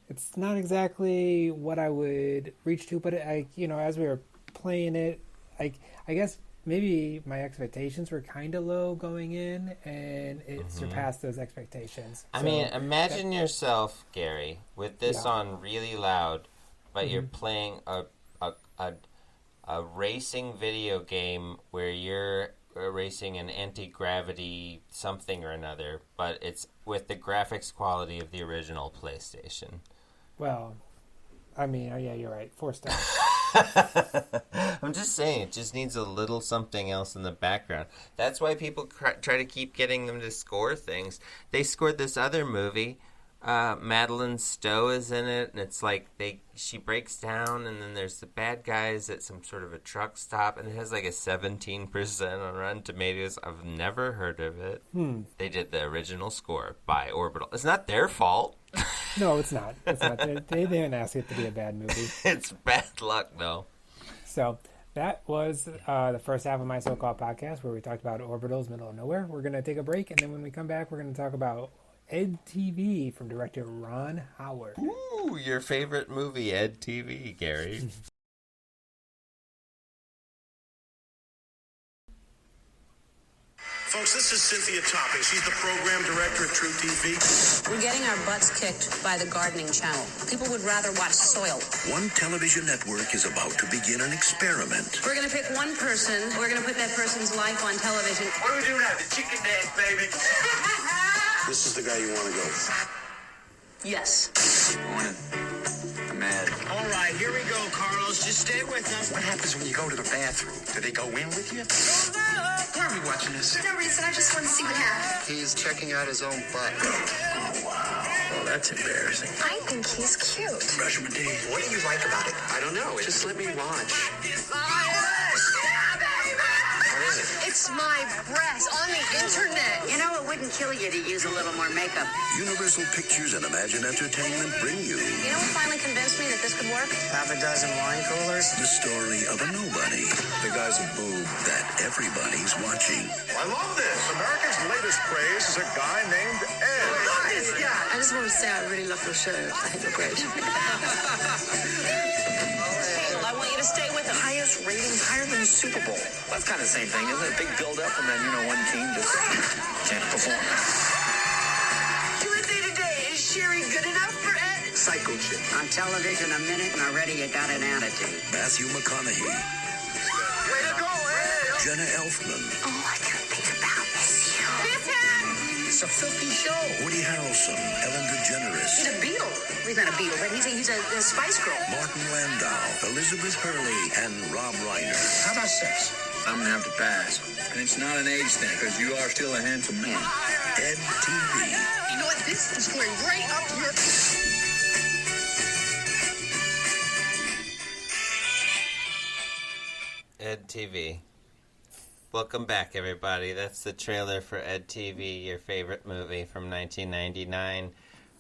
It's not exactly what I would reach to, but as we were playing it, I guess maybe my expectations were kind of low going in, and it surpassed those expectations. I mean, imagine yourself, Gary, with this on really loud, but you're playing a racing video game where you're racing an anti-gravity something or another, but it's with the graphics quality of the original PlayStation. Well, I mean, yeah, you're right. 4 stars. I'm just saying, it just needs a little something else in the background. That's why people try to keep getting them to score things. They scored this other movie. Madeline Stowe is in it, and it's like she breaks down, and then there's the bad guys at some sort of a truck stop, and it has like a 17% on Rotten Tomatoes. I've never heard of it. They did the original score by Orbital. It's not their fault. No, it's not. It's not. They didn't ask it to be a bad movie. It's bad luck, though. So that was the first half of My So-Called Podcast, where we talked about Orbital's Middle of Nowhere. We're going to take a break, and then when we come back, we're going to talk about EDtv from director Ron Howard. Ooh, your favorite movie, EDtv, Gary. Folks, this is Cynthia Topping. She's the program director at True TV. We're getting our butts kicked by the gardening channel. People would rather watch soil. One television network is about to begin an experiment. We're going to pick one person. We're going to put that person's life on television. What do we do now? The chicken dance, baby. This is the guy you want to go with. Yes. Morning. I'm mad. All right, here we go, Carlos. Just stay with us. What happens when you go to the bathroom? Do they go in with you? Why are we watching this? For no reason, I just want to see what happened. He's checking out his own butt. Oh, wow. Well, that's embarrassing. I think he's cute. Brush my teeth. What do you like about it? I don't know. Just let me watch. What is it? It's my breast on the internet. You know, it wouldn't kill you to use a little more makeup. Universal Pictures and Imagine Entertainment bring you You know what finally convinced me that this could work? Half a dozen wine coolers. the story of a nobody. The guy's a boob that everybody's watching. I love this. America's latest craze is a guy named Ed. Love this guy. I just want to say I really love your show. I think you're great. I want you to stay with him. Highest ratings, higher than the Super Bowl. That's kind of the same thing, isn't it? Big build-up, and then, one team just can't perform. USA Today, is Sherry good enough for Ed? Psycho chick. On television a minute and already you got an attitude. Matthew McConaughey. Way to go, Ed. Jenna Elfman. All I can think about is you. Miss him. It's a filthy show. Woody Harrelson. Ellen DeGeneres. He's a Beatle. He's not a Beatle, but he's a Spice Girl. Martin Landau. Elizabeth Hurley. And Rob Reiner. How about sex? I'm going to have to pass. And it's not an age thing, because you are still a handsome man. EDtv. You know what? This is going right up your... EDtv. Welcome back, everybody. That's the trailer for EDtv, your favorite movie from 1999.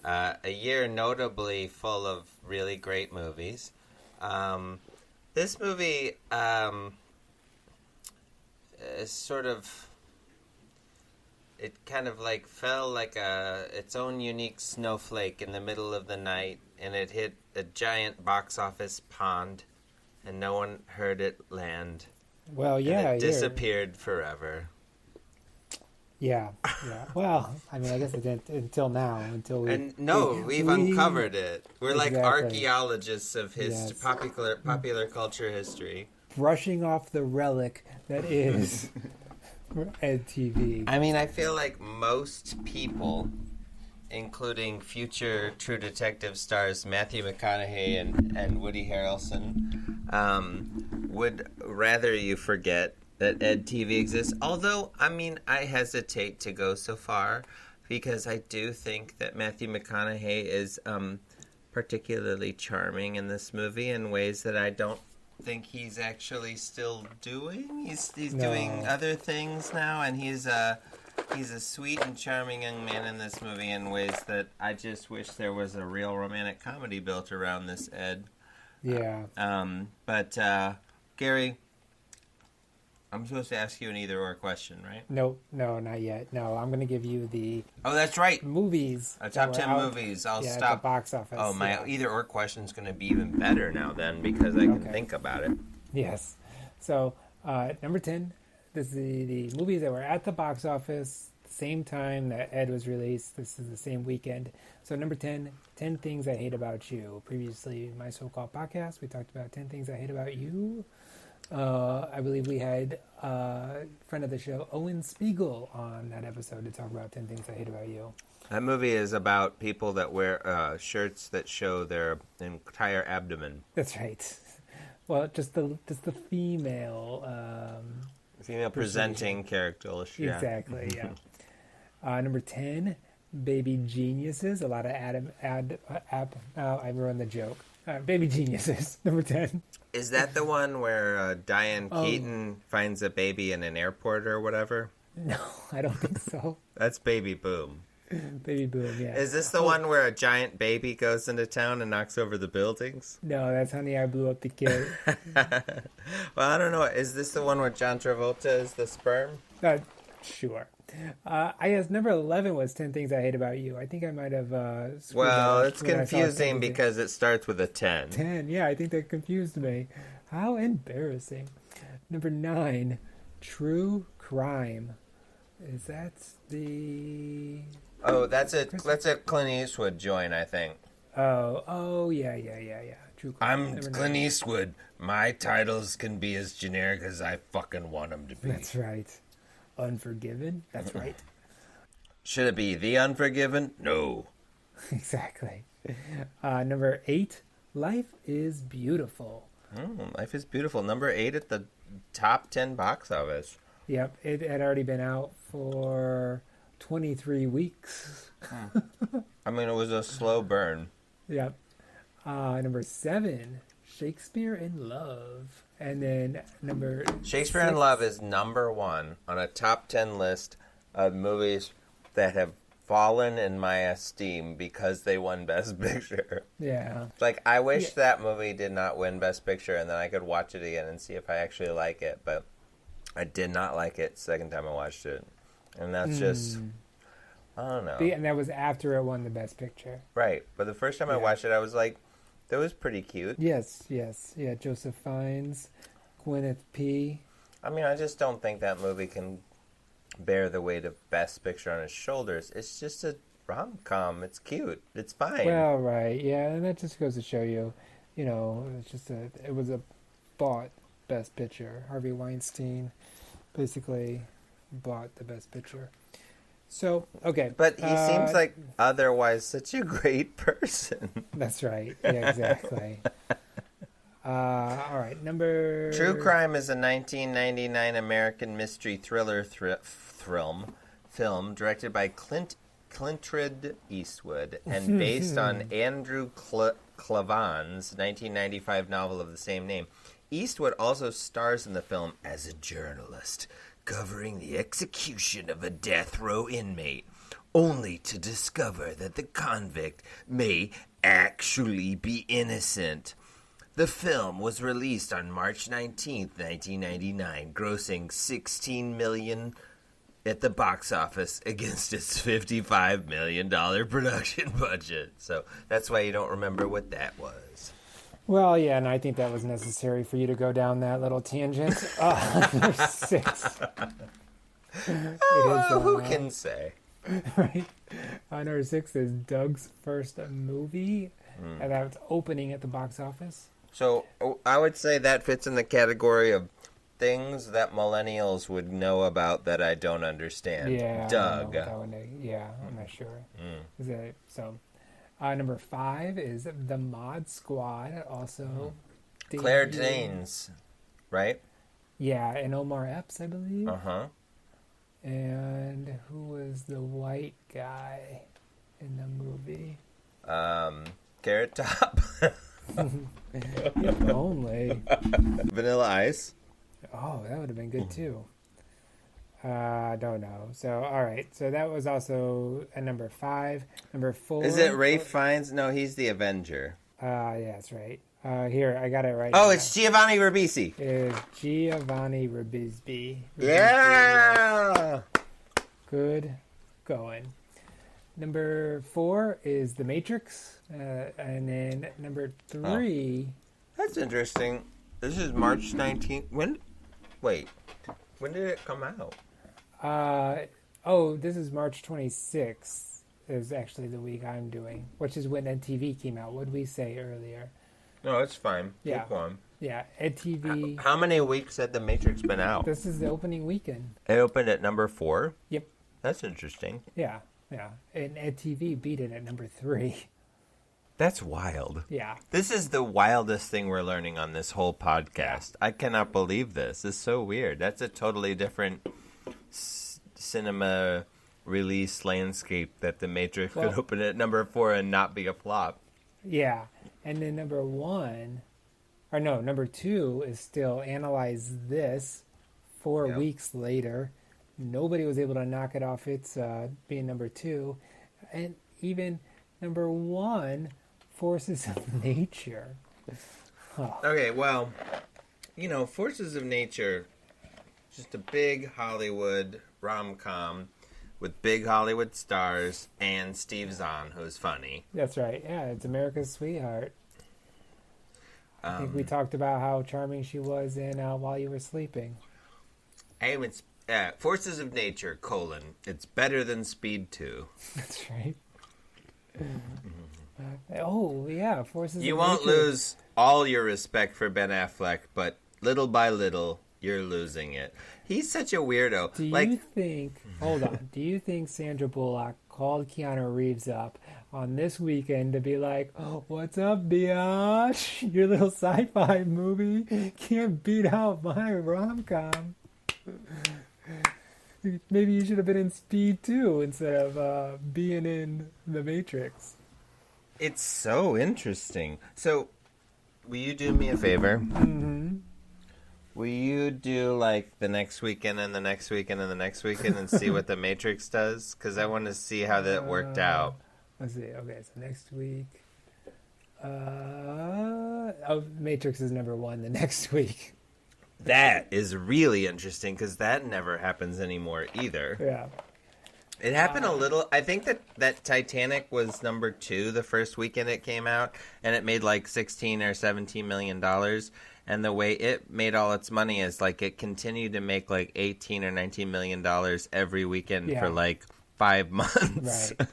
A year notably full of really great movies. This movie is sort of... It kind of like fell like its own unique snowflake in the middle of the night, and it hit a giant box office pond, and no one heard it land. Well, yeah, And it disappeared forever. Yeah. Well, I mean, I guess it didn't until now. We've uncovered it. We're like Exactly. archaeologists of Yes. popular culture history. brushing off the relic that is EDtv. I mean, I feel like most people, including future True Detective stars Matthew McConaughey and Woody Harrelson, would rather you forget that EDtv exists. Although, I mean, I hesitate to go so far because I do think that Matthew McConaughey is particularly charming in this movie in ways that I don't think he's actually still doing. He's doing other things now, and he's a sweet and charming young man in this movie in ways that I just wish there was a real romantic comedy built around this Ed. Yeah. But Gary, I'm supposed to ask you an either-or question, right? No, not yet. No, I'm going to give you the Oh, that's right. movies. A that top were 10 out, movies. I'll at stop. the box office. Oh, my yeah. either-or question's going to be even better now then because I can Okay. think about it. Yes. So, number 10, this is the movies that were at the box office the same time that Ed was released. This is the same weekend. So, number 10, 10 Things I Hate About You. Previously, in my so-called podcast, we talked about 10 Things I Hate About You. I believe we had a friend of the show, Owen Spiegel, on that episode to talk about 10 Things I Hate About You. That movie is about people that wear shirts that show their entire abdomen. That's right. Well, just the female. Female presenting characters. Yeah. Exactly. Yeah. Number 10, Baby Geniuses. A lot of I ruined the joke. Baby Geniuses. Number 10. Is that the one where Diane Keaton finds a baby in an airport or whatever? No, I don't think so. That's Baby Boom. Baby Boom. Yeah. Is this the one where a giant baby goes into town and knocks over the buildings? No, that's Honey, I Blew Up the Kid. Well, I don't know. Is this the one where John Travolta is the sperm? Sure. I guess number 11 was 10 Things I Hate About You. I think I might have screwed Well, that up it's when I saw confusing 10 because it starts with a 10. 10. Yeah, I think that confused me. How embarrassing. Number 9, True Crime. Is that the... Oh, that's a Clint Eastwood joint, I think. Oh, yeah. True Crime. I'm Number Clint 9. Eastwood. My titles can be as generic as I fucking want them to be. That's right. Unforgiven. That's right. Should it be The Unforgiven? No. Exactly. Number 8, Life is Beautiful. Life is Beautiful. Number 8 at the top 10 box office. Yep, it had already been out for 23 weeks. I mean, it was a slow burn. Yep. Number 7, Shakespeare in Love. And then number Shakespeare 6, in Love is number 1 on a top 10 list of movies that have fallen in my esteem because they won Best Picture. Yeah. Like, I wish that movie did not win Best Picture, and then I could watch it again and see if I actually like it. But I did not like it second time I watched it. And that's just, I don't know. And that was after it won the Best Picture. Right. But the first time I watched it, I was like, that was pretty cute. Yes. Yeah, Joseph Fiennes, Gwyneth P. I mean, I just don't think that movie can bear the weight of Best Picture on its shoulders. It's just a rom-com. It's cute. It's fine. Well, right. Yeah, and that just goes to show you, it was a bought Best Picture. Harvey Weinstein basically bought the Best Picture. So, okay. But he seems like otherwise such a great person. That's right. Yeah, exactly. All right, number... True Crime is a 1999 American mystery thriller film directed by Clintrid Eastwood and based on Andrew Klavan's 1995 novel of the same name. Eastwood also stars in the film as a journalist covering the execution of a death row inmate, only to discover that the convict may actually be innocent. The film was released on March 19th, 1999, grossing $16 million at the box office against its $55 million production budget. So that's why you don't remember what that was. Well, yeah, and I think that was necessary for you to go down that little tangent. Number 6. Who can say? Right. Number 6 is Doug's first movie, and that's opening at the box office. So I would say that fits in the category of things that millennials would know about that I don't understand. Yeah, Doug. I'm not sure. Is it so? Number 5 is The Mod Squad, also. Claire Danes, right? Yeah, and Omar Epps, I believe. Uh-huh. And who was the white guy in the movie? Carrot Top. If only. Vanilla Ice. Oh, that would have been good too. I don't know. So, all right. So that was also a number 5. Number 4. Is it Ralph Fiennes? No, he's the Avenger. Yeah, that's right. Here, I got it right. Oh, it's Giovanni Ribisi. It's Giovanni Ribisi. Yeah. Good going. Number 4 is The Matrix. And then number 3. That's interesting. This is March 19th. When did it come out? This is March 26th is actually the week I'm doing, which is when EDtv came out. What did we say earlier? No, it's fine. Yeah. Keep going. Yeah, EDtv. How many weeks had The Matrix been out? This is the opening weekend. It opened at number 4? Yep. That's interesting. Yeah. And EDtv beat it at number 3. That's wild. Yeah. This is the wildest thing we're learning on this whole podcast. I cannot believe this. It's so weird. That's a totally different cinema release landscape that The Matrix could open at number 4 and not be a flop. Yeah. And then number 2 is still Analyze This 4 weeks later. Nobody was able to knock it off its being number 2. And even number 1, Forces of Nature. Okay, well, Forces of Nature, just a big Hollywood rom-com with big Hollywood stars and Steve Zahn, who's funny. That's right. Yeah, it's America's Sweetheart. I think we talked about how charming she was in While You Were Sleeping. It's Forces of Nature, it's better than Speed 2. That's right. Oh, yeah, Forces of Nature. You won't lose all your respect for Ben Affleck, but little by little, you're losing it. He's such a weirdo. Do you think Sandra Bullock called Keanu Reeves up on this weekend to be like, oh, what's up, biatch? Your little sci-fi movie can't beat out my rom-com. Maybe you should have been in Speed 2 instead of being in The Matrix. It's so interesting. So, will you do me a favor? Mm-hmm. Will you do, like, the next weekend and the next weekend and the next weekend and see what The Matrix does? Because I want to see how that worked out. Let's see. Okay, so next week... Matrix is number 1 the next week. That is really interesting, because that never happens anymore either. Yeah. It happened a little. I think that Titanic was number 2 the first weekend it came out, and it made like $16 or $17 million. And the way it made all its money is like it continued to make like $18 or $19 million every weekend for like 5 months. Right.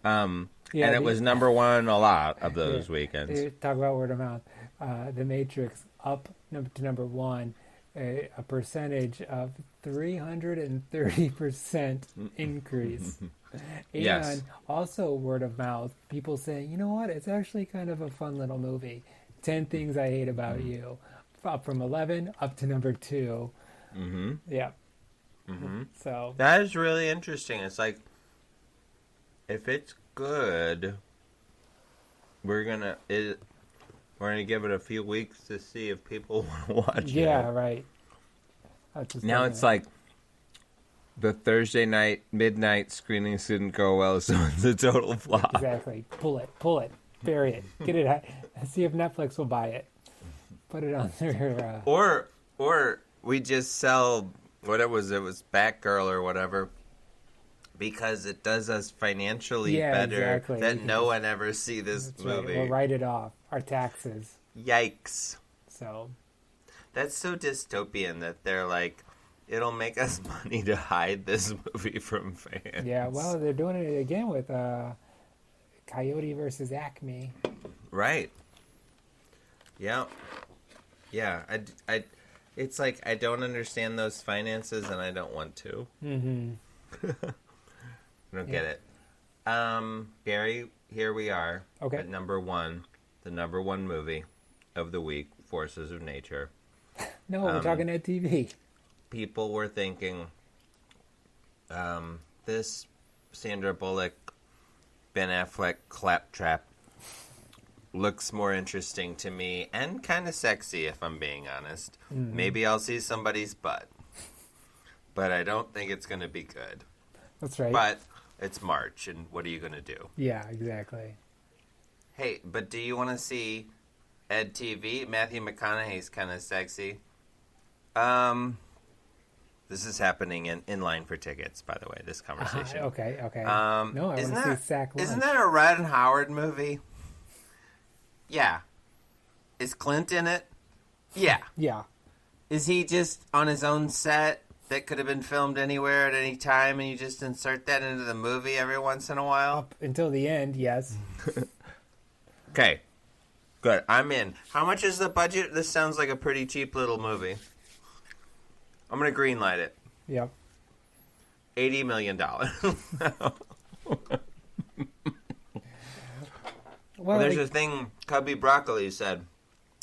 And it was number 1 a lot of those weekends. Talk about word of mouth. The Matrix up to number 1. A percentage of 330% increase. And also word of mouth, people saying, you know what, it's actually kind of a fun little movie. 10 Things I Hate About You. Up from 11 up to number 2. Mm-hmm. Yeah. Mm-hmm. So that is really interesting. It's like, if it's good, we're gonna give it a few weeks to see if people want to watch it. Yeah, right. Now it's like the Thursday night midnight screenings didn't go well, so it's a total flop. Exactly. Pull it, bury it, get it out. See if Netflix will buy it. Put it on their. Or we just sell what it was Batgirl or whatever, because it does us financially better exactly. that no one ever see this movie. Right. We'll write it off. Our taxes. Yikes. So. That's so dystopian that they're like, it'll make us money to hide this movie from fans. Yeah, well, they're doing it again with Coyote versus Acme. Right. Yeah. Yeah. I it's like, I don't understand those finances and I don't want to. Mm-hmm. I don't get it. Gary, here we are at number 1, the number 1 movie of the week, Forces of Nature. No, we're talking EDtv. People were thinking, this Sandra Bullock, Ben Affleck claptrap looks more interesting to me and kind of sexy, if I'm being honest. Mm-hmm. Maybe I'll see somebody's butt, but I don't think it's going to be good. That's right. But it's March, and what are you going to do? Yeah, exactly. Hey, but do you want to see EDtv? Matthew McConaughey's kind of sexy. This is happening in line for tickets, by the way, this conversation. Okay. No, I want to see Sack Lunch. Isn't that a Ron Howard movie? Yeah. Is Clint in it? Yeah. Yeah. Is he just on his own set that could have been filmed anywhere at any time, and you just insert that into the movie every once in a while? Up until the end, yes. Okay. Good. I'm in. How much is the budget? This sounds like a pretty cheap little movie. I'm going to greenlight it. Yep. $80 million. Well, there's a thing Cubby Broccoli said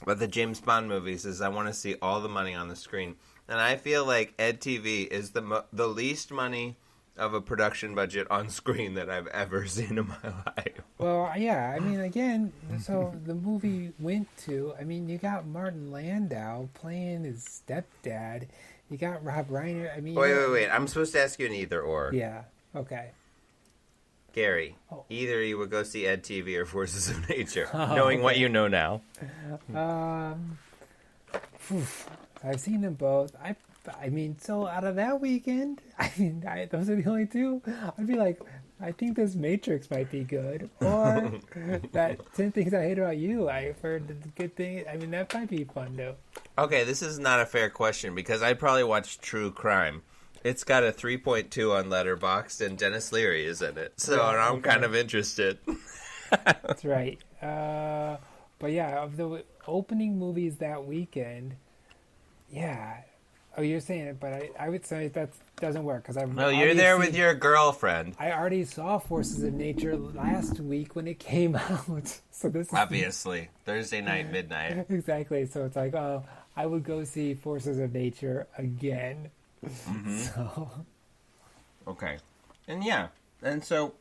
about the James Bond movies is I want to see all the money on the screen. And I feel like EDtv is the least money of a production budget on screen that I've ever seen in my life. Well, yeah, I mean, again, so the movie went to, I mean, you got Martin Landau playing his stepdad. You got Rob Reiner. I mean, Wait. I'm supposed to ask you an either or. Yeah, okay. Gary, either you would go see EDtv or Forces of Nature, knowing what you know now. I've seen them both. I mean, so out of that weekend, those are the only two. I'd be like, I think this Matrix might be good, or that 10 Things I Hate About You. I've heard the good thing. I mean, that might be fun though. Okay, this is not a fair question because I'd probably watch True Crime. It's got a 3.2 on Letterboxd, and Dennis Leary is in it, so I'm kind of interested. That's right. But yeah, of the opening movies that weekend, yeah, Oh, you're saying it, but I would say that doesn't work because I've. No, you're there with your girlfriend. I already saw Forces of Nature last week when it came out. So this is Obviously, Thursday night, midnight. exactly. So it's like, oh, I would go see Forces of Nature again. Mm-hmm. So. Okay. And so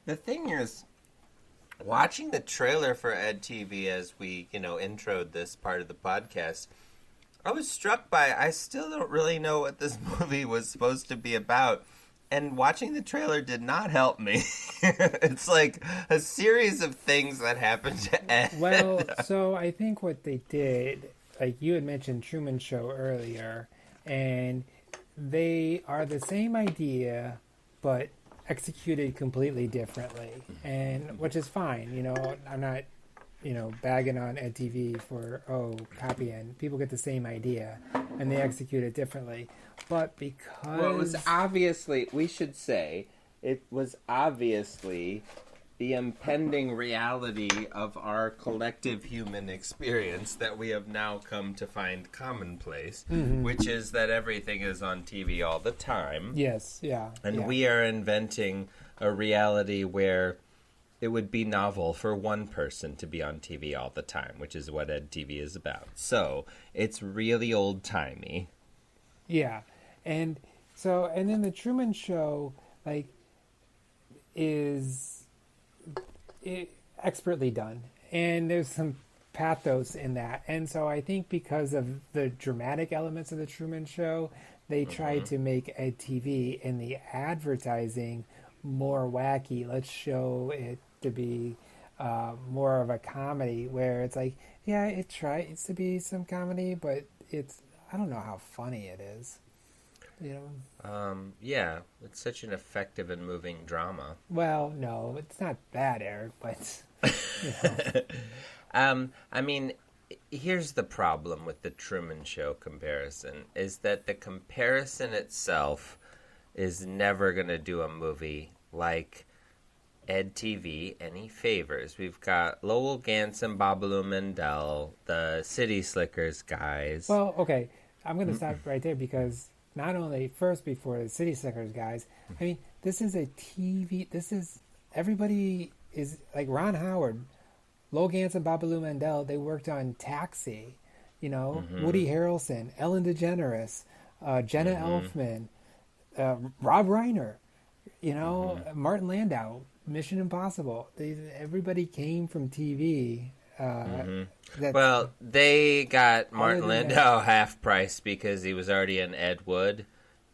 the thing is, watching the trailer for EDtv as we, introed this part of the podcast, I was struck by, I still don't really know what this movie was supposed to be about. And watching the trailer did not help me. It's like a series of things that happened to Ed. Well, so I think what they did, like you had mentioned Truman Show earlier, and they are the same idea, but executed completely differently, and which is fine. I'm not, bagging on EDtv for copying. People get the same idea, and they execute it differently. But because Well, it was obviously, we should say, it was obviously the impending reality of our collective human experience that we have now come to find commonplace, which is that everything is on TV all the time. Yes, yeah. And we are inventing a reality where it would be novel for one person to be on TV all the time, which is what EDtv is about. So it's really old-timey. Yeah. And then the Truman Show, is expertly done. And there's some pathos in that. And so I think because of the dramatic elements of the Truman Show, they tried to make EDtv and the advertising more wacky. Let's show it to be more of a comedy where it's like, yeah, it tries to be some comedy, but I don't know how funny it is. Yeah, it's such an effective and moving drama. Well, no, it's not that, Eric, but I mean, here's the problem with the Truman Show comparison, is that the comparison itself is never going to do a movie like EDtv any favors. We've got Lowell Gantz and Babalu Mendel, the City Slickers guys. Well, okay, I'm going to stop right there because not only first before the City Slickers guys, I mean, this is a TV, everybody is, like Ron Howard, Lowell Gantz and Babalu Mendel, they worked on Taxi, Woody Harrelson, Ellen DeGeneres, Jenna Elfman, Rob Reiner, Martin Landau, Mission Impossible. Everybody came from TV. Well, they got Martin Landau half price because he was already in Ed Wood,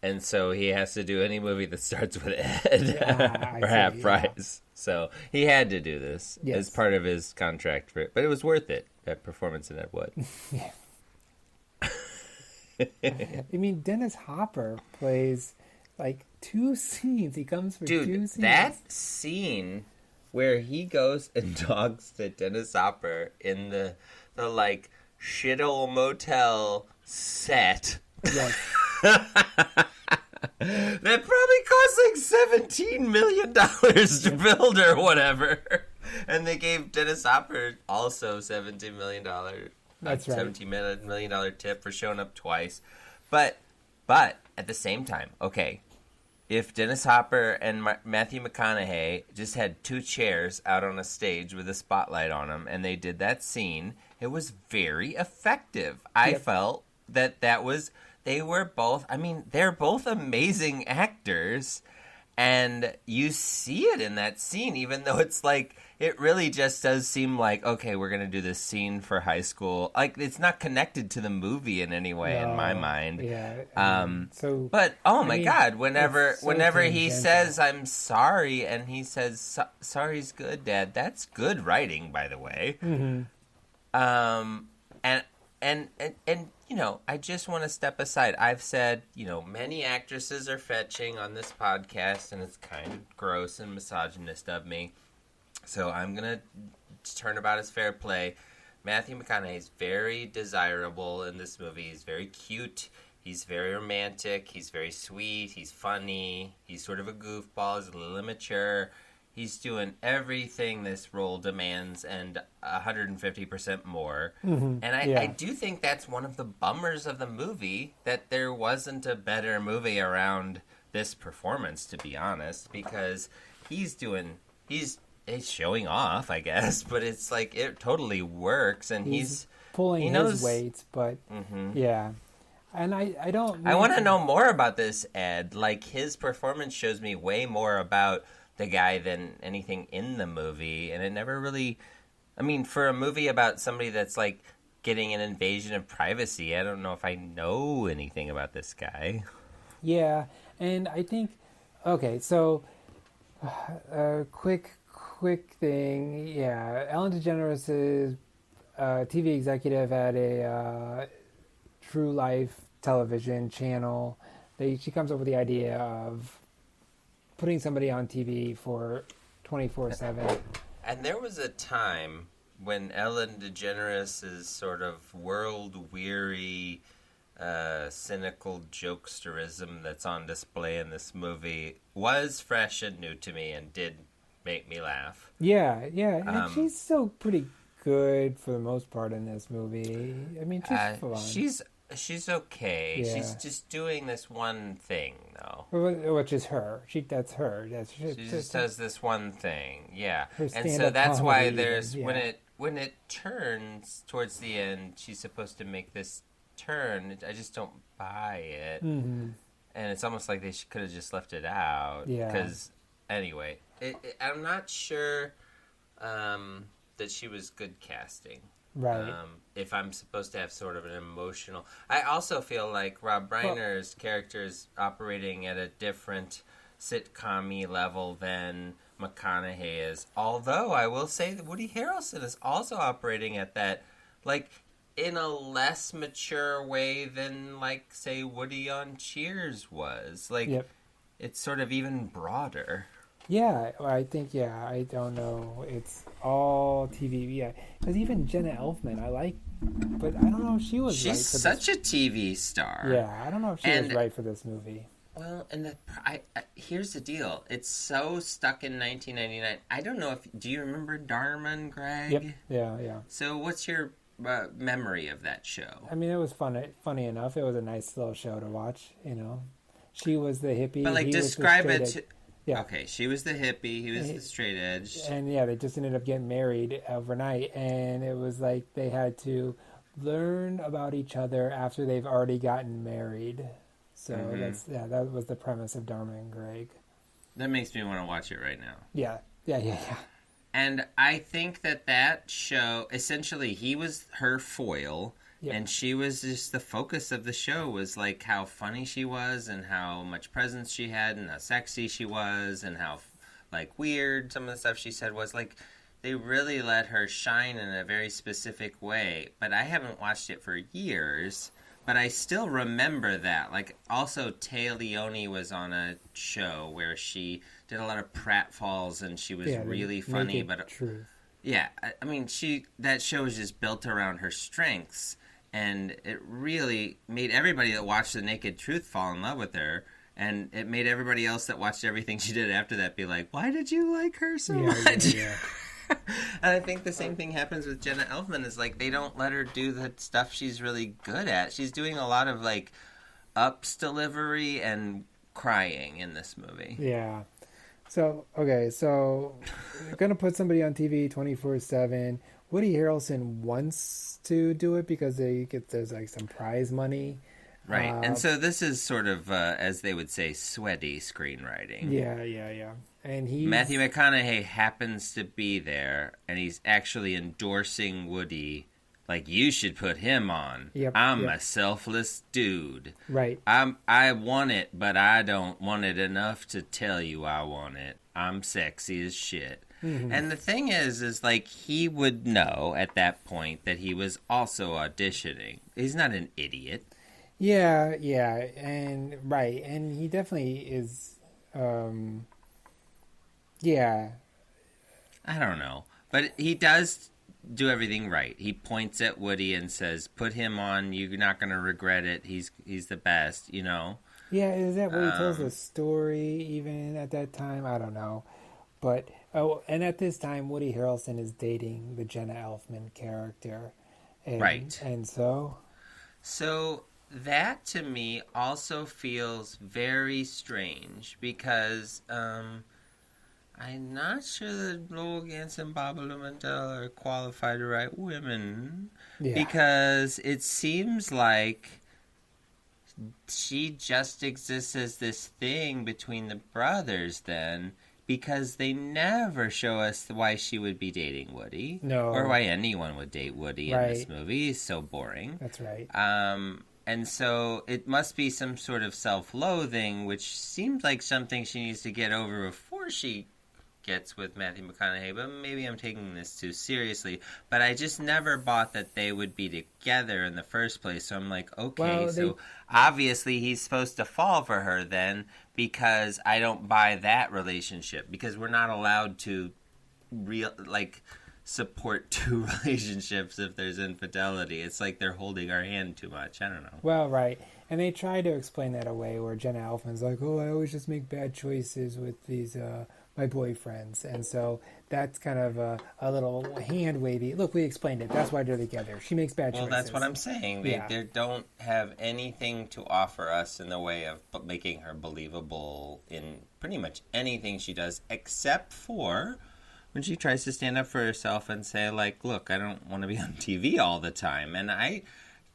and so he has to do any movie that starts with Ed or half price. So he had to do this as part of his contract for it, but it was worth it. That performance in Ed Wood. I mean, Dennis Hopper plays like 2 scenes. He comes for 2 scenes. That scene where he goes and talks to Dennis Hopper in the like shithole motel set. Yes. That probably cost like $17 million to build or whatever. And they gave Dennis Hopper also $17 million. That's right. $17 million tip for showing up twice. But at the same time, okay, if Dennis Hopper and Matthew McConaughey just had 2 chairs out on a stage with a spotlight on them and they did that scene, it was very effective. I felt that was, they were both, I mean, they're both amazing actors, and you see it in that scene, even though it's like, it really just does seem like, okay, we're going to do this scene for high school. Like, it's not connected to the movie in any way in my mind. Yeah. But, oh my God, whenever he says, I'm sorry, and he says, sorry's good, Dad, that's good writing, by the way. Mm-hmm. And I just want to step aside. I've said, many actresses are fetching on this podcast, and it's kind of gross and misogynist of me. So I'm going to turn about his fair play. Matthew McConaughey is very desirable in this movie. He's very cute. He's very romantic. He's very sweet. He's funny. He's sort of a goofball. He's a little immature. He's doing everything this role demands and 150% more. And I do think that's one of the bummers of the movie, that there wasn't a better movie around this performance, to be honest, because he's showing off, I guess, but it's like it totally works, and he's pulling his weight, but yeah. And I don't... I want to know more about this, Ed. Like, his performance shows me way more about the guy than anything in the movie, and it never really... I mean, for a movie about somebody that's, like, getting an invasion of privacy, I don't know if I know anything about this guy. Yeah, and I think... Okay, so... quick thing. Yeah, Ellen DeGeneres' TV executive at a True Life television channel. She comes up with the idea of putting somebody on TV for 24/7. And there was a time when Ellen DeGeneres' sort of world-weary, cynical jokesterism that's on display in this movie was fresh and new to me and did make me laugh. Yeah, and she's still pretty good for the most part in this movie. I mean, she's fun. She's okay. Yeah. She's just doing this one thing, though. Which is her. That's her. She just does this one thing, yeah. Her And so that's why there's yeah. when it turns towards the end, she's supposed to make this turn. I just don't buy it, and it's almost like they could have just left it out. Yeah. Because anyway, I'm not sure that she was good casting. Right. If I'm supposed to have sort of an emotional... I also feel like Rob Reiner's character is operating at a different sitcom-y level than McConaughey is. Although, I will say that Woody Harrelson is also operating at that, like, in a less mature way than, like, say, Woody on Cheers was. Like, It's sort of even broader. Yeah, I think, I don't know. It's all TV, yeah. Because even Jenna Elfman, I like, but I don't know if she was right for this. She's such a TV star. Yeah, I don't know if she was right for this movie. Well, and here's the deal. It's so stuck in 1999. I don't know if... Do you remember Dharma and Greg? Yep, yeah. So what's your memory of that show? I mean, it was funny enough. It was a nice little show to watch, you know. She was the hippie. But, like, he describe was the it... straight edge. Yeah. Okay, she was the hippie, he was the straight edge. And, yeah, they just ended up getting married overnight. And it was like they had to learn about each other after they've already gotten married. So that was the premise of Dharma and Greg. That makes me want to watch it right now. Yeah. And I think that show, essentially, he was her foil, and she was just the focus of the show, was like how funny she was and how much presence she had and how sexy she was and how, like, weird some of the stuff she said was. Like, they really let her shine in a very specific way. But I haven't watched it for years. But I still remember that. Like, also, Téa Leoni was on a show where she did a lot of pratfalls, and she was really funny. But Truth. Yeah, I mean, that show was just built around her strengths, and it really made everybody that watched The Naked Truth fall in love with her. And it made everybody else that watched everything she did after that be like, why did you like her so much? Yeah. And I think the same thing happens with Jenna Elfman, is like they don't let her do the stuff she's really good at. She's doing a lot of like ups delivery and crying in this movie. Yeah. So we're going to put somebody on TV 24/7. Woody Harrelson wants to do it because there's like some prize money. Right. And so this is sort of, as they would say, sweaty screenwriting. Yeah. And Matthew McConaughey happens to be there, and he's actually endorsing Woody. Like, you should put him on. I'm a selfless dude. Right. I want it, but I don't want it enough to tell you I want it. I'm sexy as shit. Mm-hmm. And the thing is like, he would know at that point that he was also auditioning. He's not an idiot. Yeah, and right, and he definitely is. Yeah, I don't know, but he does do everything right. He points at Woody and says, "Put him on. You're not going to regret it. He's the best." You know. Yeah, is that where he tells the story? Even at that time, I don't know, but Oh, and at this time, Woody Harrelson is dating the Jenna Elfman character. And, Right. And so... So that to me also feels very strange because I'm not sure that Lola Gans and Baba Lumentel are qualified to write women. Yeah. Because it seems like she just exists as this thing between the brothers then, because they never show us why she would be dating Woody. No. Or why anyone would date Woody Right. in this movie. He's so boring. That's right. And so it must be some sort of self-loathing, which seems like something she needs to get over before she gets with Matthew McConaughey. But maybe I'm taking this too seriously. But I just never bought that they would be together in the first place. So I'm like, okay, Well, so obviously he's supposed to fall for her then, because I don't buy that relationship. Because we're not allowed to support two relationships if there's infidelity. It's like they're holding our hand too much. I don't know. Well, right. And they try to explain that away where Jenna Elfman's like, oh, I always just make bad choices with these, my boyfriends. And so that's kind of a little hand wavy. Look, we explained it. That's why they're together. She makes bad choices. Well, that's what I'm saying. They don't have anything to offer us in the way of making her believable in pretty much anything she does, except for when she tries to stand up for herself and say, like, look, I don't want to be on TV all the time. And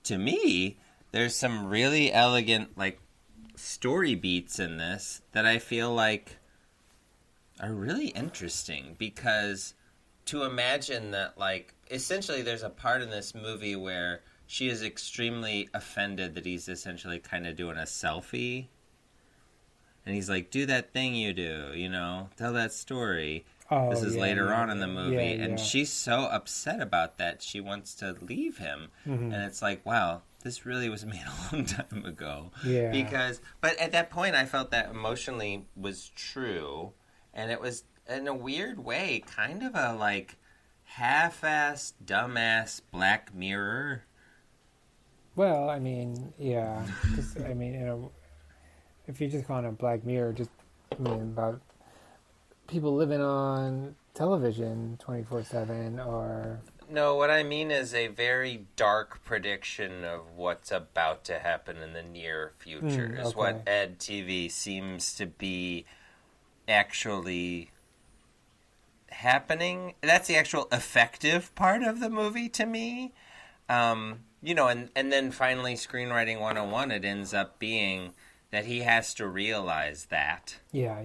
to me, there's some really elegant, like, story beats in this that I feel like are really interesting, because to imagine that, like, essentially there's a part in this movie where she is extremely offended that he's essentially kind of doing a selfie. And he's like, do that thing you do, tell that story. Oh, this is later on in the movie. Yeah, and she's so upset about that, she wants to leave him. Mm-hmm. And it's like, wow, this really was made a long time ago. Yeah. But at that point, I felt that emotionally was true. And it was, in a weird way, kind of a, like, half-assed, dumbass Black Mirror. Well, I mean, yeah. If you're just calling it Black Mirror, about people living on television 24/7 or... No, what I mean is a very dark prediction of what's about to happen in the near future is what EDtv seems to be actually happening. That's the actual effective part of the movie to me. And then finally Screenwriting 101, it ends up being that he has to realize that. Yeah.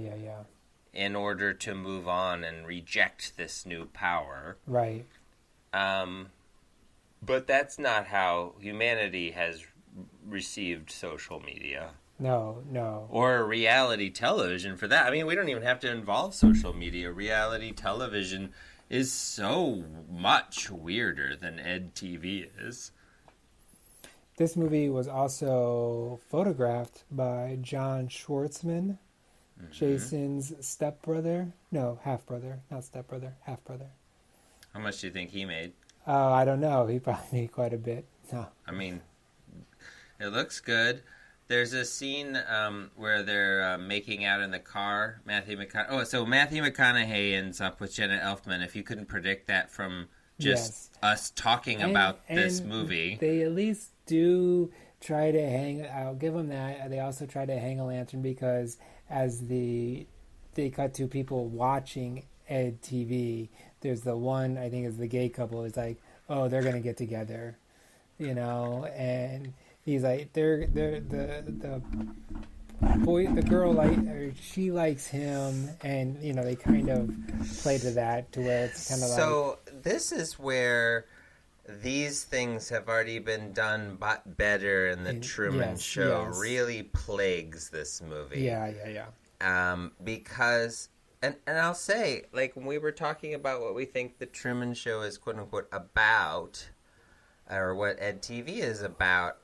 In order to move on and reject this new power. Right. But that's not how humanity has received social media. No. Or reality television, for that. I mean, we don't even have to involve social media. Reality television is so much weirder than EDtv is. This movie was also photographed by John Schwartzman, Jason's stepbrother. No, half-brother. Not stepbrother, half-brother. How much do you think he made? Oh, I don't know. He probably made quite a bit. No. I mean, it looks good. There's a scene where they're making out in the car. Matthew McConaughey ends up with Jenna Elfman. If you couldn't predict that from just us talking about this movie. They at least do try to hang... I'll give them that. They also try to hang a lantern because as they cut to people watching EDtv, there's the one, I think is the gay couple, is like, oh, they're going to get together, and he's like, the girl, she likes him, and, they kind of play to that, to where it's kind of So, this is where these things have already been done but better, and the Truman Show really plagues this movie. Yeah. Because... And I'll say, like, when we were talking about what we think the Truman Show is, quote-unquote, about, or what EDtv is about,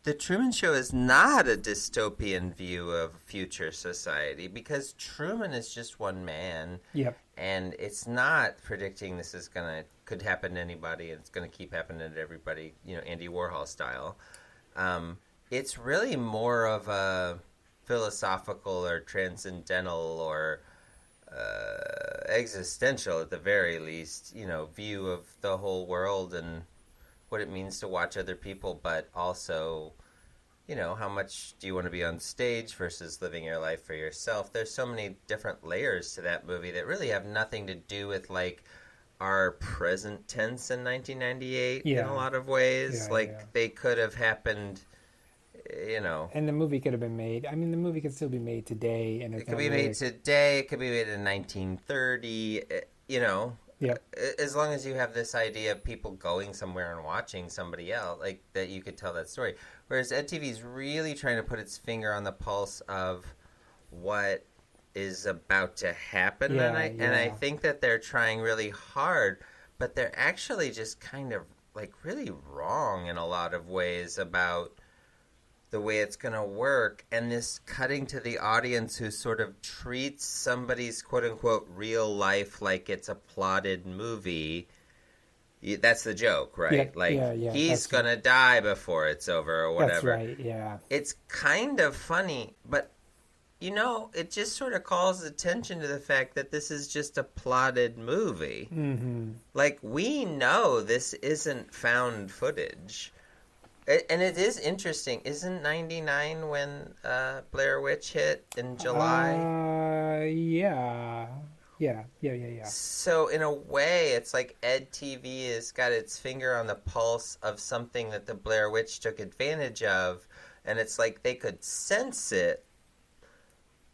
the Truman Show is not a dystopian view of future society, because Truman is just one man. Yep. And it's not predicting this is could happen to anybody, and it's going to keep happening to everybody, Andy Warhol style. It's really more of a philosophical or transcendental or... existential, at the very least, view of the whole world and what it means to watch other people, but also, how much do you want to be on stage versus living your life for yourself? There's so many different layers to that movie that really have nothing to do with, like, our present tense in 1998 in a lot of ways. They could have happened, And the movie could have been made. I mean, the movie could still be made today. And it could be made today. It could be made in 1930, As long as you have this idea of people going somewhere and watching somebody else, like, that you could tell that story. Whereas EDtv is really trying to put its finger on the pulse of what is about to happen. And I think that they're trying really hard, but they're actually just kind of, like, really wrong in a lot of ways about the way it's going to work. And this cutting to the audience who sort of treats somebody's quote-unquote real life like it's a plotted movie. That's the joke, right? He's going to die before it's over or whatever. That's right, yeah. It's kind of funny, but, it just sort of calls attention to the fact that this is just a plotted movie. Mm-hmm. Like, we know this isn't found footage. And it is interesting. Isn't 99 when Blair Witch hit in July? Yeah. So in a way, it's like EDtv has got its finger on the pulse of something that the Blair Witch took advantage of. And it's like they could sense it,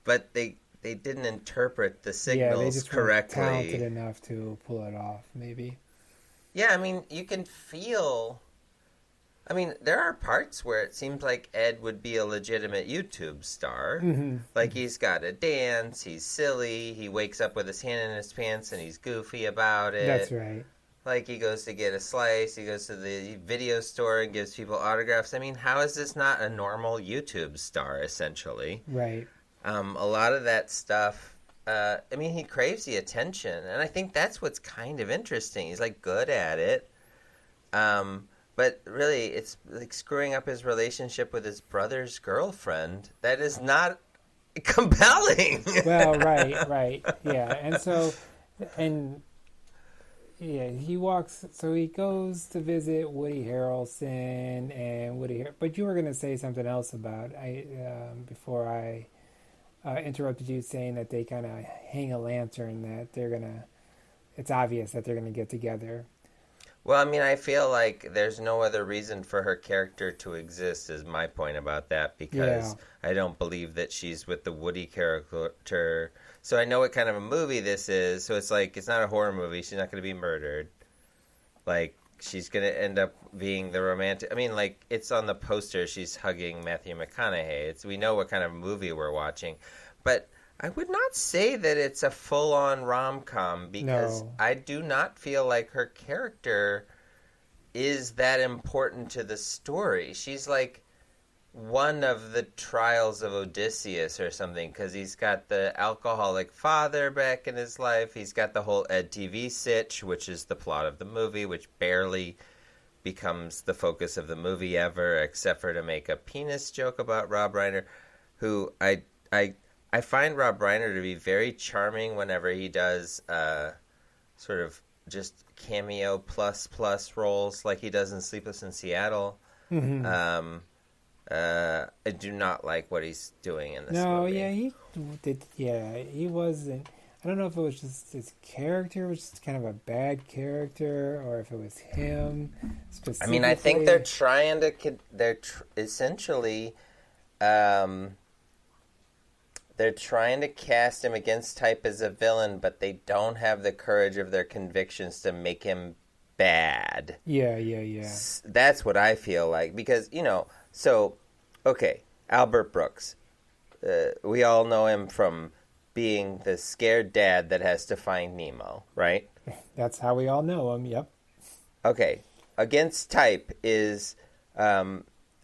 but they didn't interpret the signals they just correctly. Weren't talented enough to pull it off, maybe. Yeah, I mean, you can feel... I mean, there are parts where it seems like Ed would be a legitimate YouTube star. Mm-hmm. Like, he's got to dance, he's silly, he wakes up with his hand in his pants and he's goofy about it. That's right. Like, he goes to get a slice, he goes to the video store and gives people autographs. I mean, how is this not a normal YouTube star, essentially? Right. A lot of that stuff, he craves the attention. And I think that's what's kind of interesting. He's, like, good at it. But really, it's like screwing up his relationship with his brother's girlfriend. That is not compelling. Well, right. Yeah. He goes to visit Woody Harrelson but you were going to say something else about, before I interrupted you, saying that they kind of hang a lantern that it's obvious that they're going to get together. Well, I mean, I feel like there's no other reason for her character to exist is my point about that, because I don't believe that she's with the Woody character. So I know what kind of a movie this is. So it's like, it's not a horror movie. She's not going to be murdered. Like, she's going to end up being the romantic... I mean, like, it's on the poster. She's hugging Matthew McConaughey. We know what kind of movie we're watching. But I would not say that it's a full-on rom-com, because I do not feel like her character is that important to the story. She's like one of the trials of Odysseus or something, because he's got the alcoholic father back in his life. He's got the whole EDtv sitch, which is the plot of the movie, which barely becomes the focus of the movie ever, except for to make a penis joke about Rob Reiner, who I find Rob Reiner to be very charming whenever he does sort of just cameo plus roles like he does in Sleepless in Seattle. Mm-hmm. I do not like what he's doing in this movie. He wasn't. I don't know if it was just his character was just kind of a bad character, or if it was him specifically. I mean, I think they're trying to... essentially... they're trying to cast him against type as a villain, but they don't have the courage of their convictions to make him bad. Yeah. That's what I feel like. Because, Albert Brooks. We all know him from being the scared dad that has to find Nemo, right? That's how we all know him, yep. Okay. Against type is...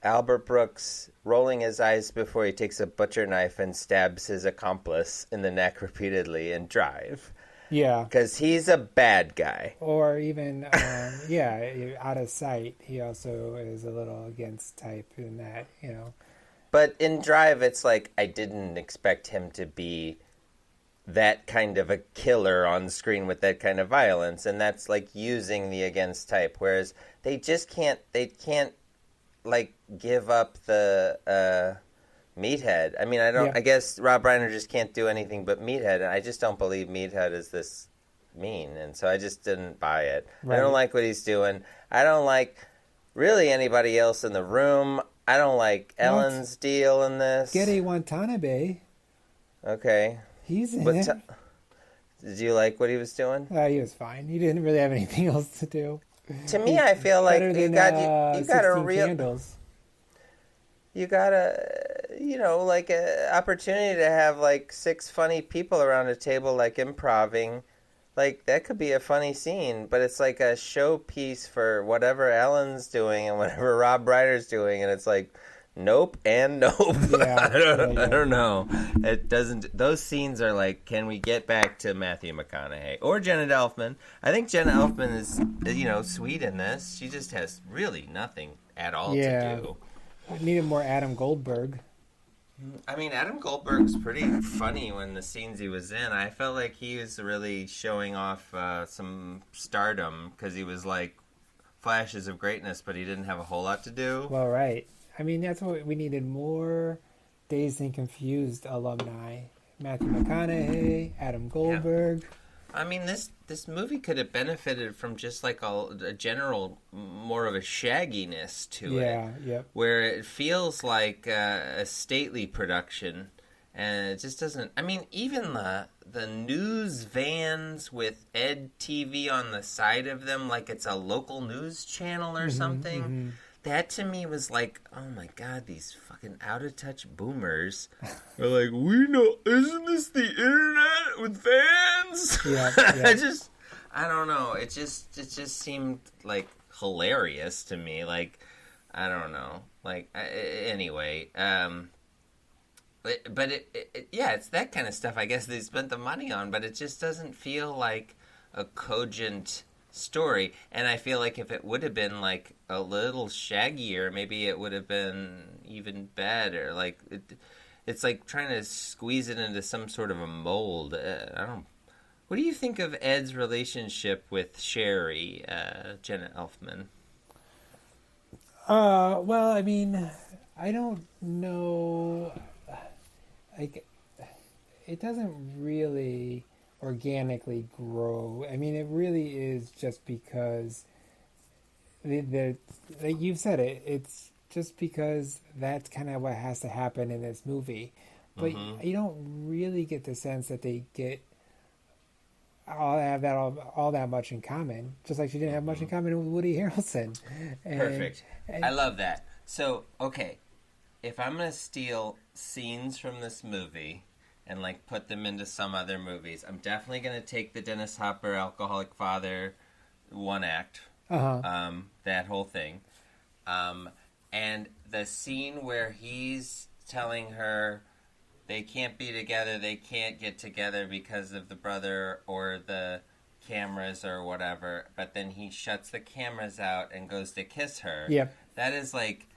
Albert Brooks rolling his eyes before he takes a butcher knife and stabs his accomplice in the neck repeatedly in Drive. Yeah. Because he's a bad guy. Or even, Out of Sight, he also is a little against type in that, But in Drive, it's like, I didn't expect him to be that kind of a killer on screen with that kind of violence, and that's like using the against type, whereas they can't like give up the Meathead. I mean, I guess Rob Reiner just can't do anything but Meathead, and I just don't believe Meathead is this mean, and so I just didn't buy it. Right. I don't like what he's doing. I don't like really anybody else in the room. I don't like Ellen's deal in this. Gary Watanabe. Okay. He's in it. Did you like what he was doing? He was fine. He didn't really have anything else to do. To me, I feel like you got a real candles. You got like a opportunity to have like 6 funny people around a table, like improving. Like, that could be a funny scene, but it's like a showpiece for whatever Ellen's doing and whatever Rob Reiner's doing, and it's like, nope and nope. Yeah, I don't know. It doesn't. Those scenes are like, can we get back to Matthew McConaughey or Jenna Elfman? I think Jenna Elfman is, sweet in this. She just has really nothing at all to do. We needed more Adam Goldberg. I mean, Adam Goldberg's pretty funny when the scenes he was in. I felt like he was really showing off some stardom because he was like flashes of greatness, but he didn't have a whole lot to do. Well, right. I mean, that's what we needed, more Dazed and Confused alumni. Matthew McConaughey, Adam Goldberg. Yeah. I mean, this movie could have benefited from just like a general, more of a shagginess to it. Where it feels like a stately production, and it just doesn't. I mean, even the news vans with EDtv on the side of them, like it's a local news channel or something. Mm-hmm. That to me was like, oh my god, these fucking out of touch boomers are like, we know, isn't this the internet with fans? Yeah. I don't know. It just seemed like hilarious to me. Like, I don't know. Like, anyway, but it's that kind of stuff. I guess they spent the money on, but it just doesn't feel like a cogent story. And I feel like if it would have been like a little shaggier, maybe it would have been even better. Like it's like trying to squeeze it into some sort of a mold. What do you think of Ed's relationship with Sherry, Jenna Elfman? Well, I mean, I don't know. Like, it doesn't really organically grow. I mean, it really is just because like you've said it's just because that's kind of what has to happen in this movie. But you don't really get the sense that they have that much in common. Just like she didn't have much in common with Woody Harrelson. Perfect. I love that. So, okay, if I'm going to steal scenes from this movie and like put them into some other movies, I'm definitely going to take the Dennis Hopper alcoholic father one act, that whole thing, and the scene where he's telling her they can't be together, they can't get together because of the brother or the cameras or whatever, but then he shuts the cameras out and goes to kiss her. Yep. That is like,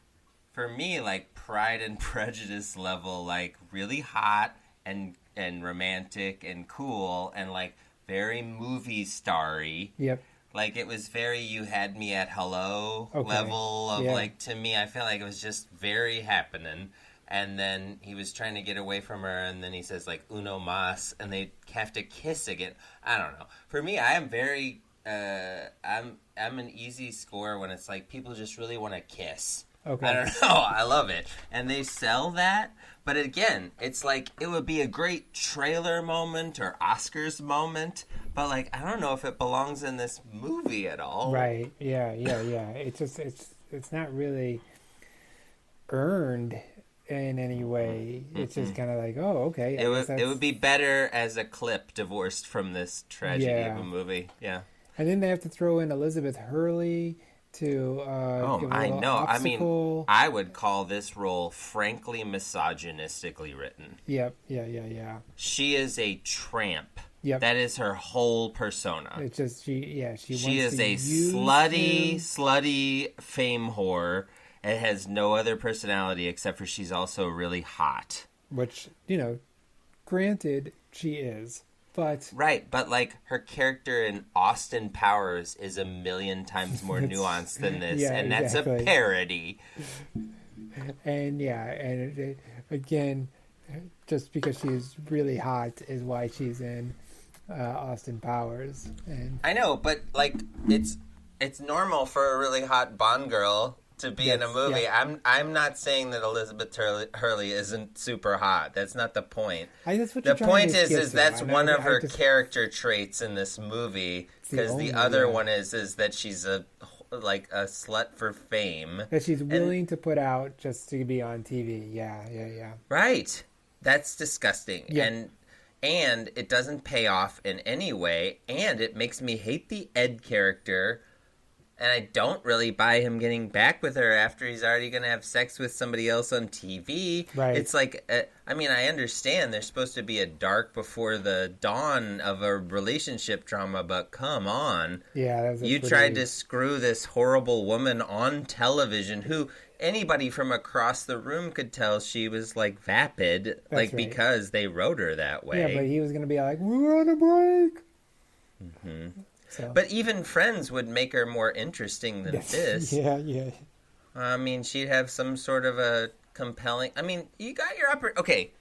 for me, like Pride and Prejudice level, like really hot and romantic and cool and like very movie starry. Yep. Like it was very You Had Me at Hello level of like, to me, I felt like it was just very happening. And then he was trying to get away from her, and then he says like uno mas, and they have to kiss again. I don't know. For me, I am very I'm an easy score when it's like people just really want to kiss. Okay. I don't know. I love it. And they sell that. But again, it's like it would be a great trailer moment or Oscars moment. But like, I don't know if it belongs in this movie at all. Right. Yeah. It's just, it's not really earned in any way. It's just kind of like, oh, okay. It would be better as a clip divorced from this tragedy of a movie. Yeah. And then they have to throw in Elizabeth Hurley to I know. Obstacle. I mean, I would call this role frankly misogynistically written. Yep. Yeah. She is a tramp. Yep. That is her whole persona. It's just she is a slutty fame whore. It has no other personality except for she's also really hot. Which, granted, she is. But right, but like her character in Austin Powers is a million times more nuanced than this, and that's exactly. a parody. And again, just because she's really hot is why she's in Austin Powers. And I know, but like it's normal for a really hot Bond girl to be in a movie. Yeah. I'm not saying that Elizabeth Hurley isn't super hot. That's not the point. The point is that's one of her character traits in this movie, because the other one is that she's a slut for fame. That she's willing to put out just to be on TV. Yeah. Right. That's disgusting. Yeah. And it doesn't pay off in any way, and it makes me hate the Ed character. And I don't really buy him getting back with her after he's already going to have sex with somebody else on TV. Right. It's like, I understand there's supposed to be a dark before the dawn of a relationship drama, but come on. Yeah, you tried to screw this horrible woman on television who anybody from across the room could tell she was like vapid, because they wrote her that way. Yeah, but he was going to be like, we're on a break. Mm-hmm. So. But even Friends would make her more interesting than this. Yeah. She'd have some sort of a compelling... you got your upper... Okay,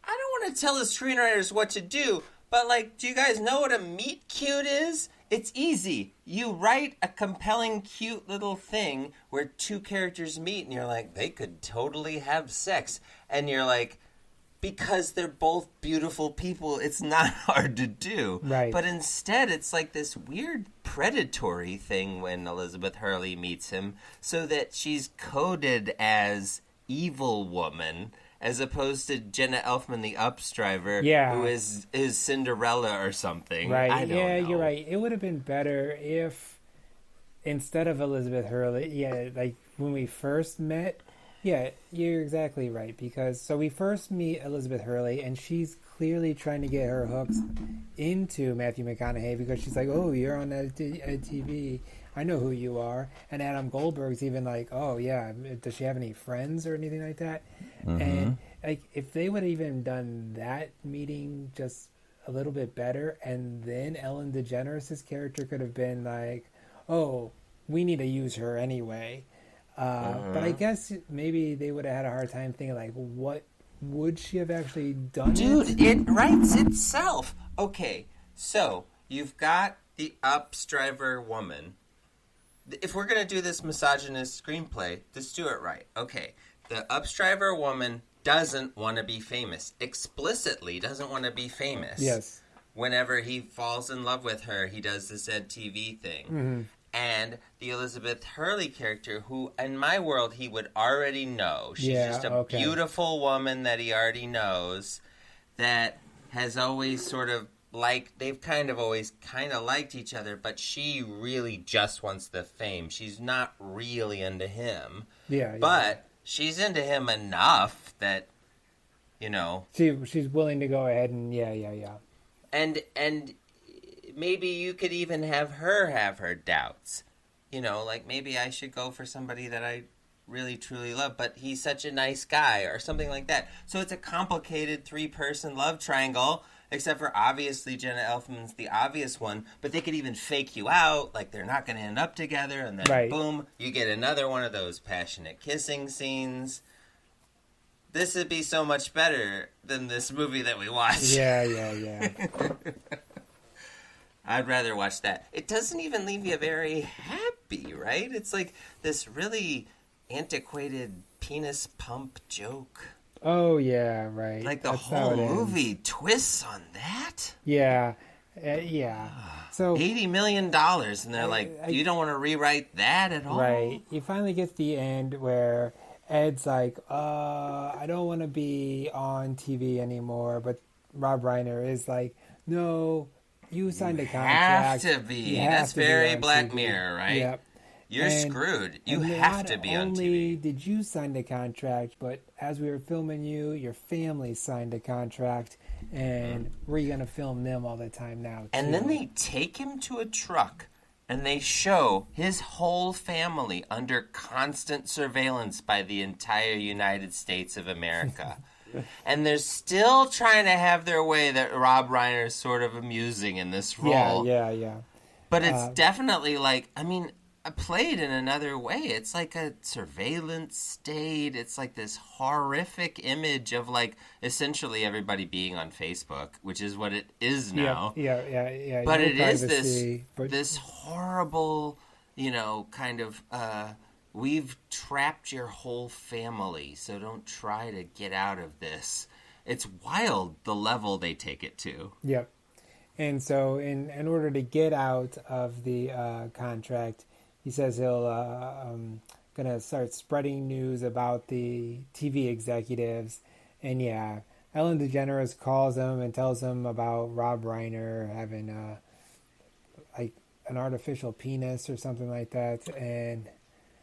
I don't want to tell the screenwriters what to do, but, do you guys know what a meet cute is? It's easy. You write a compelling, cute little thing where two characters meet, and you're like, they could totally have sex. And you're like... Because they're both beautiful people, it's not hard to do. Right. But instead, it's like this weird predatory thing when Elizabeth Hurley meets him, so that she's coded as evil woman, as opposed to Jenna Elfman, the Upstriver, who is Cinderella or something. Right. I don't know. You're right. It would have been better if, instead of Elizabeth Hurley, when we first met... Yeah, you're exactly right, because we first meet Elizabeth Hurley, and she's clearly trying to get her hooks into Matthew McConaughey, because she's like, oh, you're on EDtv, I know who you are, and Adam Goldberg's even like, oh, yeah, does she have any friends or anything like that? Mm-hmm. And if they would have even done that meeting just a little bit better, and then Ellen DeGeneres' character could have been like, oh, we need to use her anyway. But I guess maybe they would have had a hard time thinking, what would she have actually done? Dude, it writes itself. Okay, so you've got the Upstriver woman. If we're going to do this misogynist screenplay, let's do it right. Okay, the Upstriver woman doesn't want to be famous. Explicitly doesn't want to be famous. Yes. Whenever he falls in love with her, he does this EDtv thing. Mm-hmm. And the Elizabeth Hurley character, who, in my world, he would already know. She's just a beautiful woman that he already knows, that has always sort of they've always liked each other, but she really just wants the fame. She's not really into him. Yeah. But she's into him enough that, she's willing to go ahead and, yeah. And maybe you could even have her doubts. Maybe I should go for somebody that I really, truly love, but he's such a nice guy, or something like that. So it's a complicated 3-person love triangle, except for obviously Jenna Elfman's the obvious one, but they could even fake you out, they're not going to end up together, and then boom, you get another one of those passionate kissing scenes. This would be so much better than this movie that we watched. Yeah. I'd rather watch that. It doesn't even leave you very happy, right? It's like this really antiquated penis pump joke. Oh, yeah, right. The whole movie twists on that? Yeah. So $80 million, and they're you don't want to rewrite that at all? Right. You finally get to the end where Ed's like, I don't want to be on TV anymore, but Rob Reiner is like, no, you signed a contract. Have to be. That's very Black Mirror, right? Yep. You're screwed. You have to be on TV. Not only did you sign the contract, but as we were filming you, your family signed a contract, and we're going to film them all the time now, too. And then they take him to a truck, and they show his whole family under constant surveillance by the entire United States of America. And they're still trying to have their way that Rob Reiner is sort of amusing in this role. Yeah. But it's definitely like, I mean, played in another way. It's like a surveillance state. It's like this horrific image of like essentially everybody being on Facebook, which is what it is now. Yeah. But No it is privacy, this horrible, kind of we've trapped your whole family, so don't try to get out of this. It's wild the level they take it to. Yep. And so in order to get out of the contract, he says he'll gonna start spreading news about the TV executives. And yeah, Ellen DeGeneres calls him and tells him about Rob Reiner having like an artificial penis or something like that. And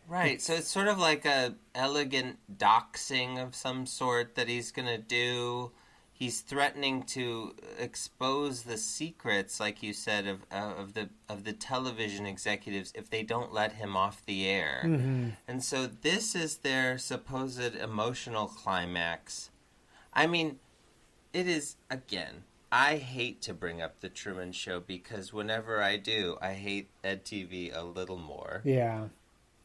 right, so it's sort of like a elegant doxing of some sort that he's gonna do. He's threatening to expose the secrets, like you said, of the television executives if they don't let him off the air. Mm-hmm. And so this is their supposed emotional climax. I mean, it is, again, I hate to bring up the Truman Show because whenever I do, I hate EDtv a little more. yeah.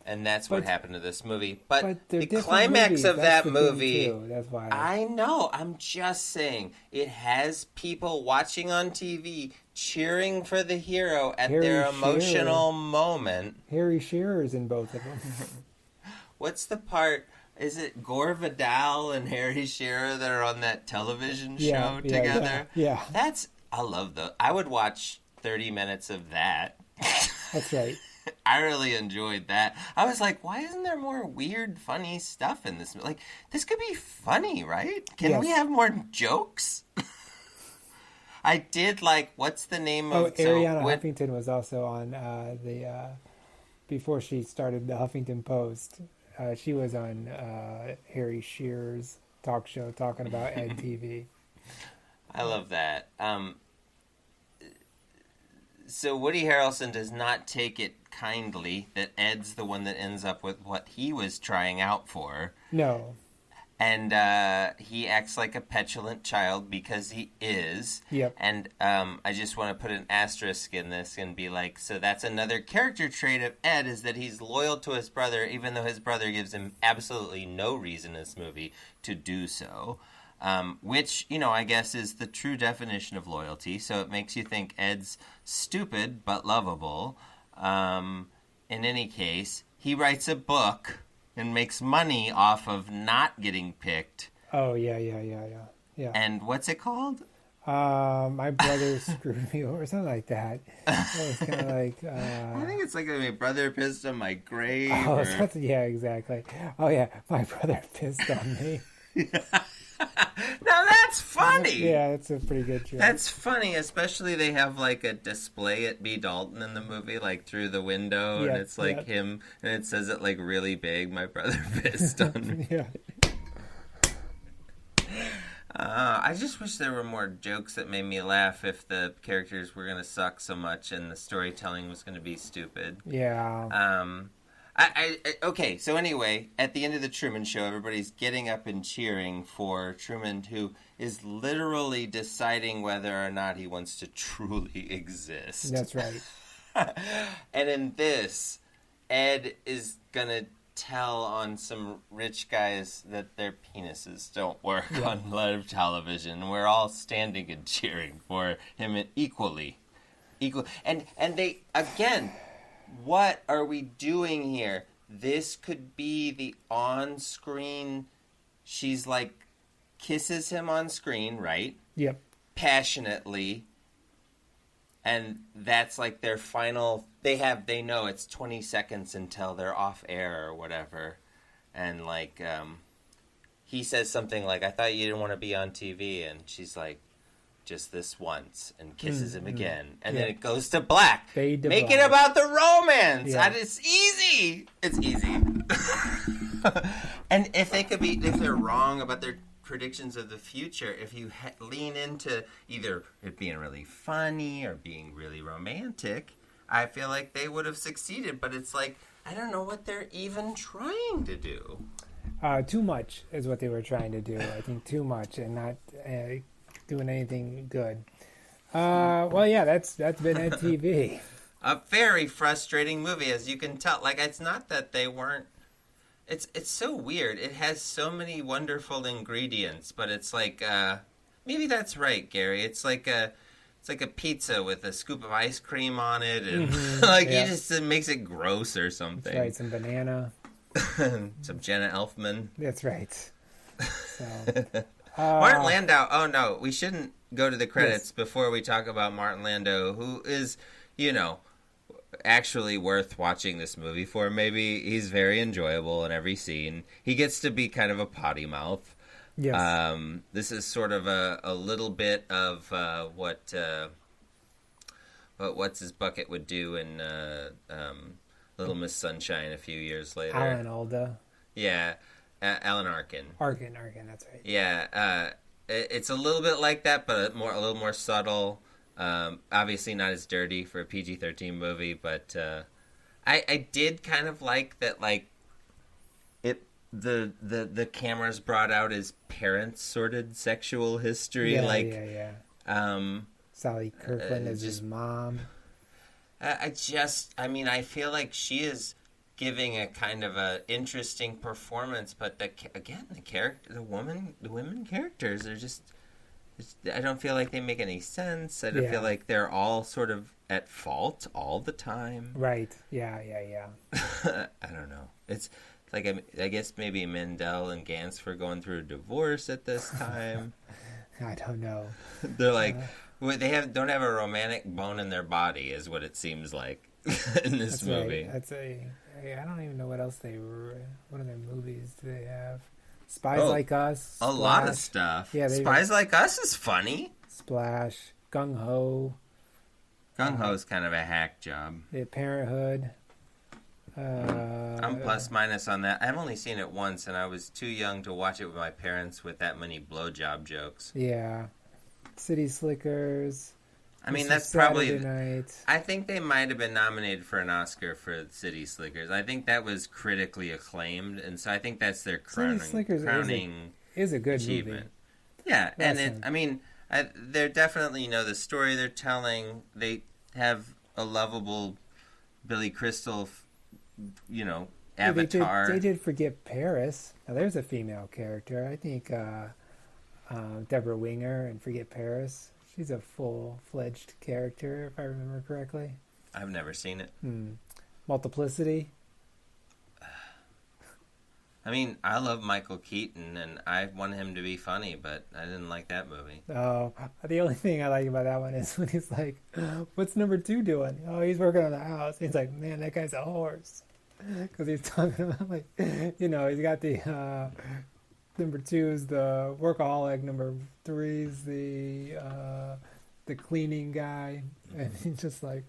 And that's what happened to this movie. But they're the different climax movies. of That's that the thing, movie, too. That's why. I know. I'm just saying, it has people watching on TV cheering for the hero at their emotional moment. Harry Shearer's in both of them. What's the part? Is it Gore Vidal and Harry Shearer that are on that television show together? Yeah. I love those. I would watch 30 minutes of that. That's right. I really enjoyed that. I was like, why isn't there more weird, funny stuff in this? Like, this could be funny, right? Can we have more jokes? I did like, what's the name of... Ariana Huffington was also on before she started the Huffington Post. She was on Harry Shearer's talk show talking about EDtv. I love that. So Woody Harrelson does not take it kindly that Ed's the one that ends up with what he was trying out for. No. And he acts like a petulant child because he is. Yep. And I just want to put an asterisk in this and be like, so that's another character trait of Ed, is that he's loyal to his brother, even though his brother gives him absolutely no reason in this movie to do so. Which, I guess is the true definition of loyalty. So it makes you think Ed's stupid but lovable. In any case, he writes a book and makes money off of not getting picked. Oh, yeah. And what's it called? My brother screwed me over, something like that. It was kind of like... I think it's like my brother pissed on my grave. Oh, yeah, exactly. Oh, yeah, my brother pissed on me. Now that's funny. Yeah, that's a pretty good joke. That's funny, especially they have like a display at B. Dalton in the movie, like through the window, and it's like him, and it says it like really big. My brother pissed on me. Yeah. I just wish there were more jokes that made me laugh if the characters were gonna suck so much and the storytelling was gonna be stupid. Yeah. Okay, so anyway, at the end of the Truman Show, everybody's getting up and cheering for Truman, who is literally deciding whether or not he wants to truly exist. That's right. And in this, Ed is going to tell on some rich guys that their penises don't work on live television. We're all standing and cheering for him equally. And they, again... What are we doing here? This could be the on-screen... She's like, kisses him on screen, right? Yep. Passionately. And that's like their final... They know it's 20 seconds until they're off air or whatever. And like, he says something like, I thought you didn't want to be on TV. And she's like, just this once, and kisses him again, and then it goes to black. Make it about the romance. Yeah. It's easy. It's easy. And if they're wrong about their predictions of the future, if you lean into either it being really funny or being really romantic, I feel like they would have succeeded. But it's like, I don't know what they're even trying to do. Too much is what they were trying to do. I think too much and not doing anything good. Well, yeah, that's been EDtv. A very frustrating movie, as you can tell. Like, it's not that they weren't. It's so weird. It has so many wonderful ingredients, but it's like maybe that's right, Gary. It's like a pizza with a scoop of ice cream on it, and it makes it gross or something. That's right, some banana. Some Jenna Elfman. That's right. So, Martin Landau. Oh no, we shouldn't go to the credits before we talk about Martin Landau, who is, actually worth watching this movie for. Maybe he's very enjoyable in every scene. He gets to be kind of a potty mouth. Yes. This is sort of a little bit of what What's His Bucket would do in Little Miss Sunshine a few years later. Alan Alda. Yeah, Alan Arkin. Arkin, that's right. Yeah, it's a little bit like that, but a little more subtle. Obviously not as dirty for a PG-13 movie, but I did kind of like that. Like the cameras brought out his parents' sordid sexual history. Sally Kirkland is his mom. I feel like she is giving a kind of a interesting performance, but the women characters are just. I don't feel like they make any sense. I don't feel like they're all sort of at fault all the time. Right. Yeah. I don't know. It's like I guess maybe Mendel and Gantz were going through a divorce at this time. I don't know. They're like they don't have a romantic bone in their body, is what it seems like in this movie. Right. I don't even know what else what other movies do they have? Spies Like Us. Splash. A lot of stuff. Yeah, Spies Like Us is funny. Splash. Gung Ho. Gung Ho is kind of a hack job. Yeah, Parenthood. I'm plus minus on that. I've only seen it once, and I was too young to watch it with my parents with that many blowjob jokes. Yeah. City Slickers. I mean, that's probably... I think they might have been nominated for an Oscar for City Slickers. I think that was critically acclaimed, and so I think that's their crowning is a good achievement. Movie. Yeah, they're definitely, the story they're telling. They have a lovable Billy Crystal, avatar. They did Forget Paris. Now, there's a female character. I think Deborah Winger in Forget Paris. She's a full-fledged character, if I remember correctly. I've never seen it. Multiplicity. I mean, I love Michael Keaton, and I want him to be funny, but I didn't like that movie. Oh, the only thing I like about that one is when he's like, what's number 2 doing? Oh, he's working on the house. He's like, man, that guy's a horse. Because he's talking about, like, he's got the... Number 2 is the workaholic. Number 3 is the cleaning guy, and he's just like.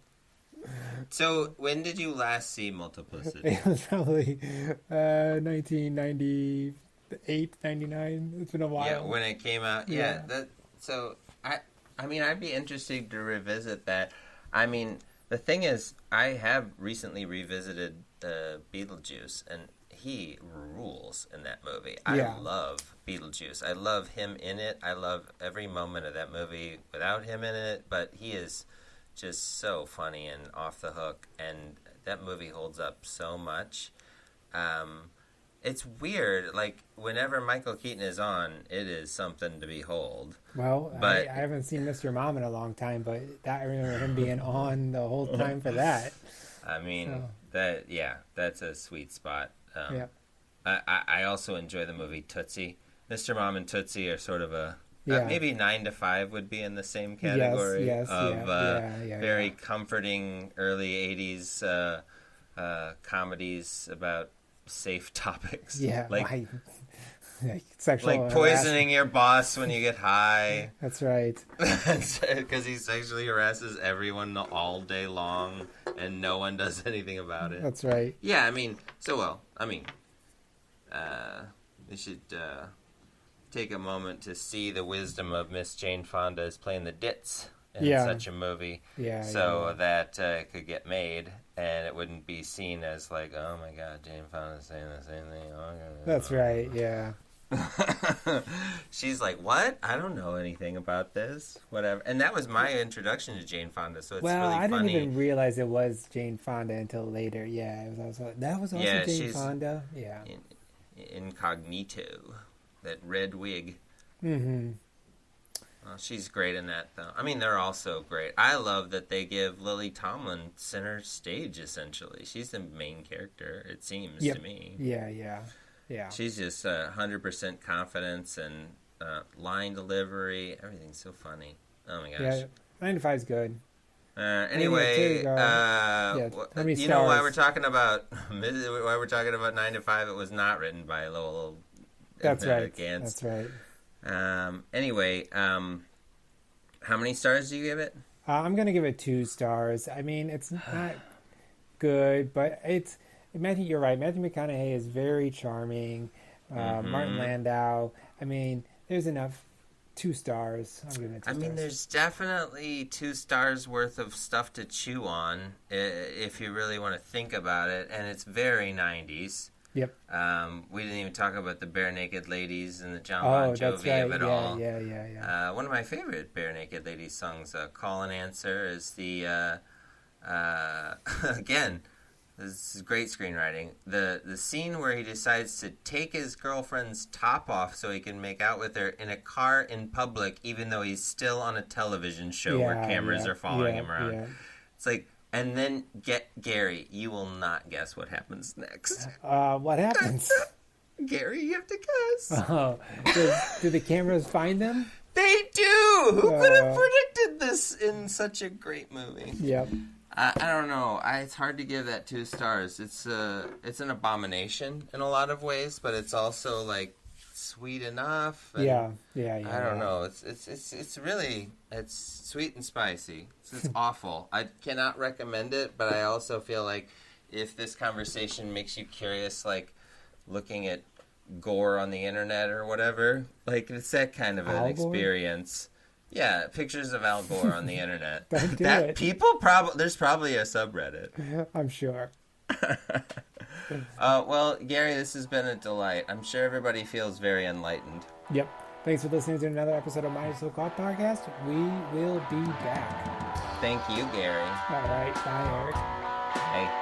So when did you last see Multiplicity? It was probably 1998, 99. It's been a while. Yeah, when it came out. Yeah. I'd be interested to revisit that. I mean, the thing is, I have recently revisited Beetlejuice, and he rules in that movie. I love Beetlejuice. I love him in it. I love every moment of that movie without him in it, but he is just so funny and off the hook, and that movie holds up so much. It's weird, like, whenever Michael Keaton is on, it is something to behold. Well, I haven't seen Mr. Mom in a long time, but I remember him being on the whole time for that. I mean, that's a sweet spot. I also enjoy the movie Tootsie. Mr. Mom and Tootsie are sort of maybe 9 to 5 would be in the same category very comforting early 80s comedies about safe topics. Yeah, like sexual, like poisoning your boss when you get high. That's right. Because he sexually harasses everyone all day long, and no one does anything about it. That's right. Yeah, we should take a moment to see the wisdom of Miss Jane Fonda as playing the Ditz in Yeah. such a movie, Yeah, so that it could get made, and it wouldn't be seen as like, oh my God, Jane Fonda's saying the same thing. That's right. Yeah. She's like, what? I don't know anything about this. Whatever. And that was my introduction to Jane Fonda, so it's Well, really I funny. didn't even realize it was Jane Fonda until later. Yeah, it was also Yeah, Jane she's- Fonda. Yeah. Incognito, that red wig. Mm-hmm. Well, she's great in that, though. I mean, they're all so great. I love that they give Lily Tomlin center stage, essentially. She's the main character, it seems to me. Yeah. She's just 100% confidence and line delivery. Everything's so funny. Oh, my gosh. Yeah. 95 is good. Anyway, how many you know why stars? we're talking about 9 to 5? It was not written by Lowell. That's right. Gantz. That's right. Anyway, how many stars do you give it? I'm gonna give it 2 stars. I mean, it's not good, but it's. Matthew, you're right. Matthew McConaughey is very charming. Martin Landau. I mean, there's enough. 2 stars. I'm giving it 2 I mean, stars. there's definitely 2 stars worth of stuff to chew on if you really want to think about it, and it's very 90s. Yep. We didn't even talk about the Bare Naked Ladies and the John Oh, Bon that's Jovi right. of it Yeah, all. yeah. One of my favorite Bare Naked Ladies songs, Call and Answer, is the, again, this is great screenwriting. The scene where he decides to take his girlfriend's top off so he can make out with her in a car in public, even though he's still on a television show where cameras are following him around. Yeah. It's like, and then Gary, you will not guess what happens next. What happens? Gary, you have to guess. Oh, do the cameras find them? They do! Who could have predicted this in such a great movie? Yep. I don't know. It's hard to give that 2 stars. It's an abomination in a lot of ways, but it's also like sweet enough. And Yeah. I don't know. It's really sweet and spicy. It's awful. I cannot recommend it, but I also feel like if this conversation makes you curious, like looking at gore on the internet or whatever, like it's that kind of an Al Gore? experience. Yeah, pictures of Al Gore on the internet. Don't do it. There's probably a subreddit. I'm sure. Well, Gary, this has been a delight. I'm sure everybody feels very enlightened. Yep. Thanks for listening to another episode of My So-Called Podcast. We will be back. Thank you, Gary. All right. Bye, Eric. Hey.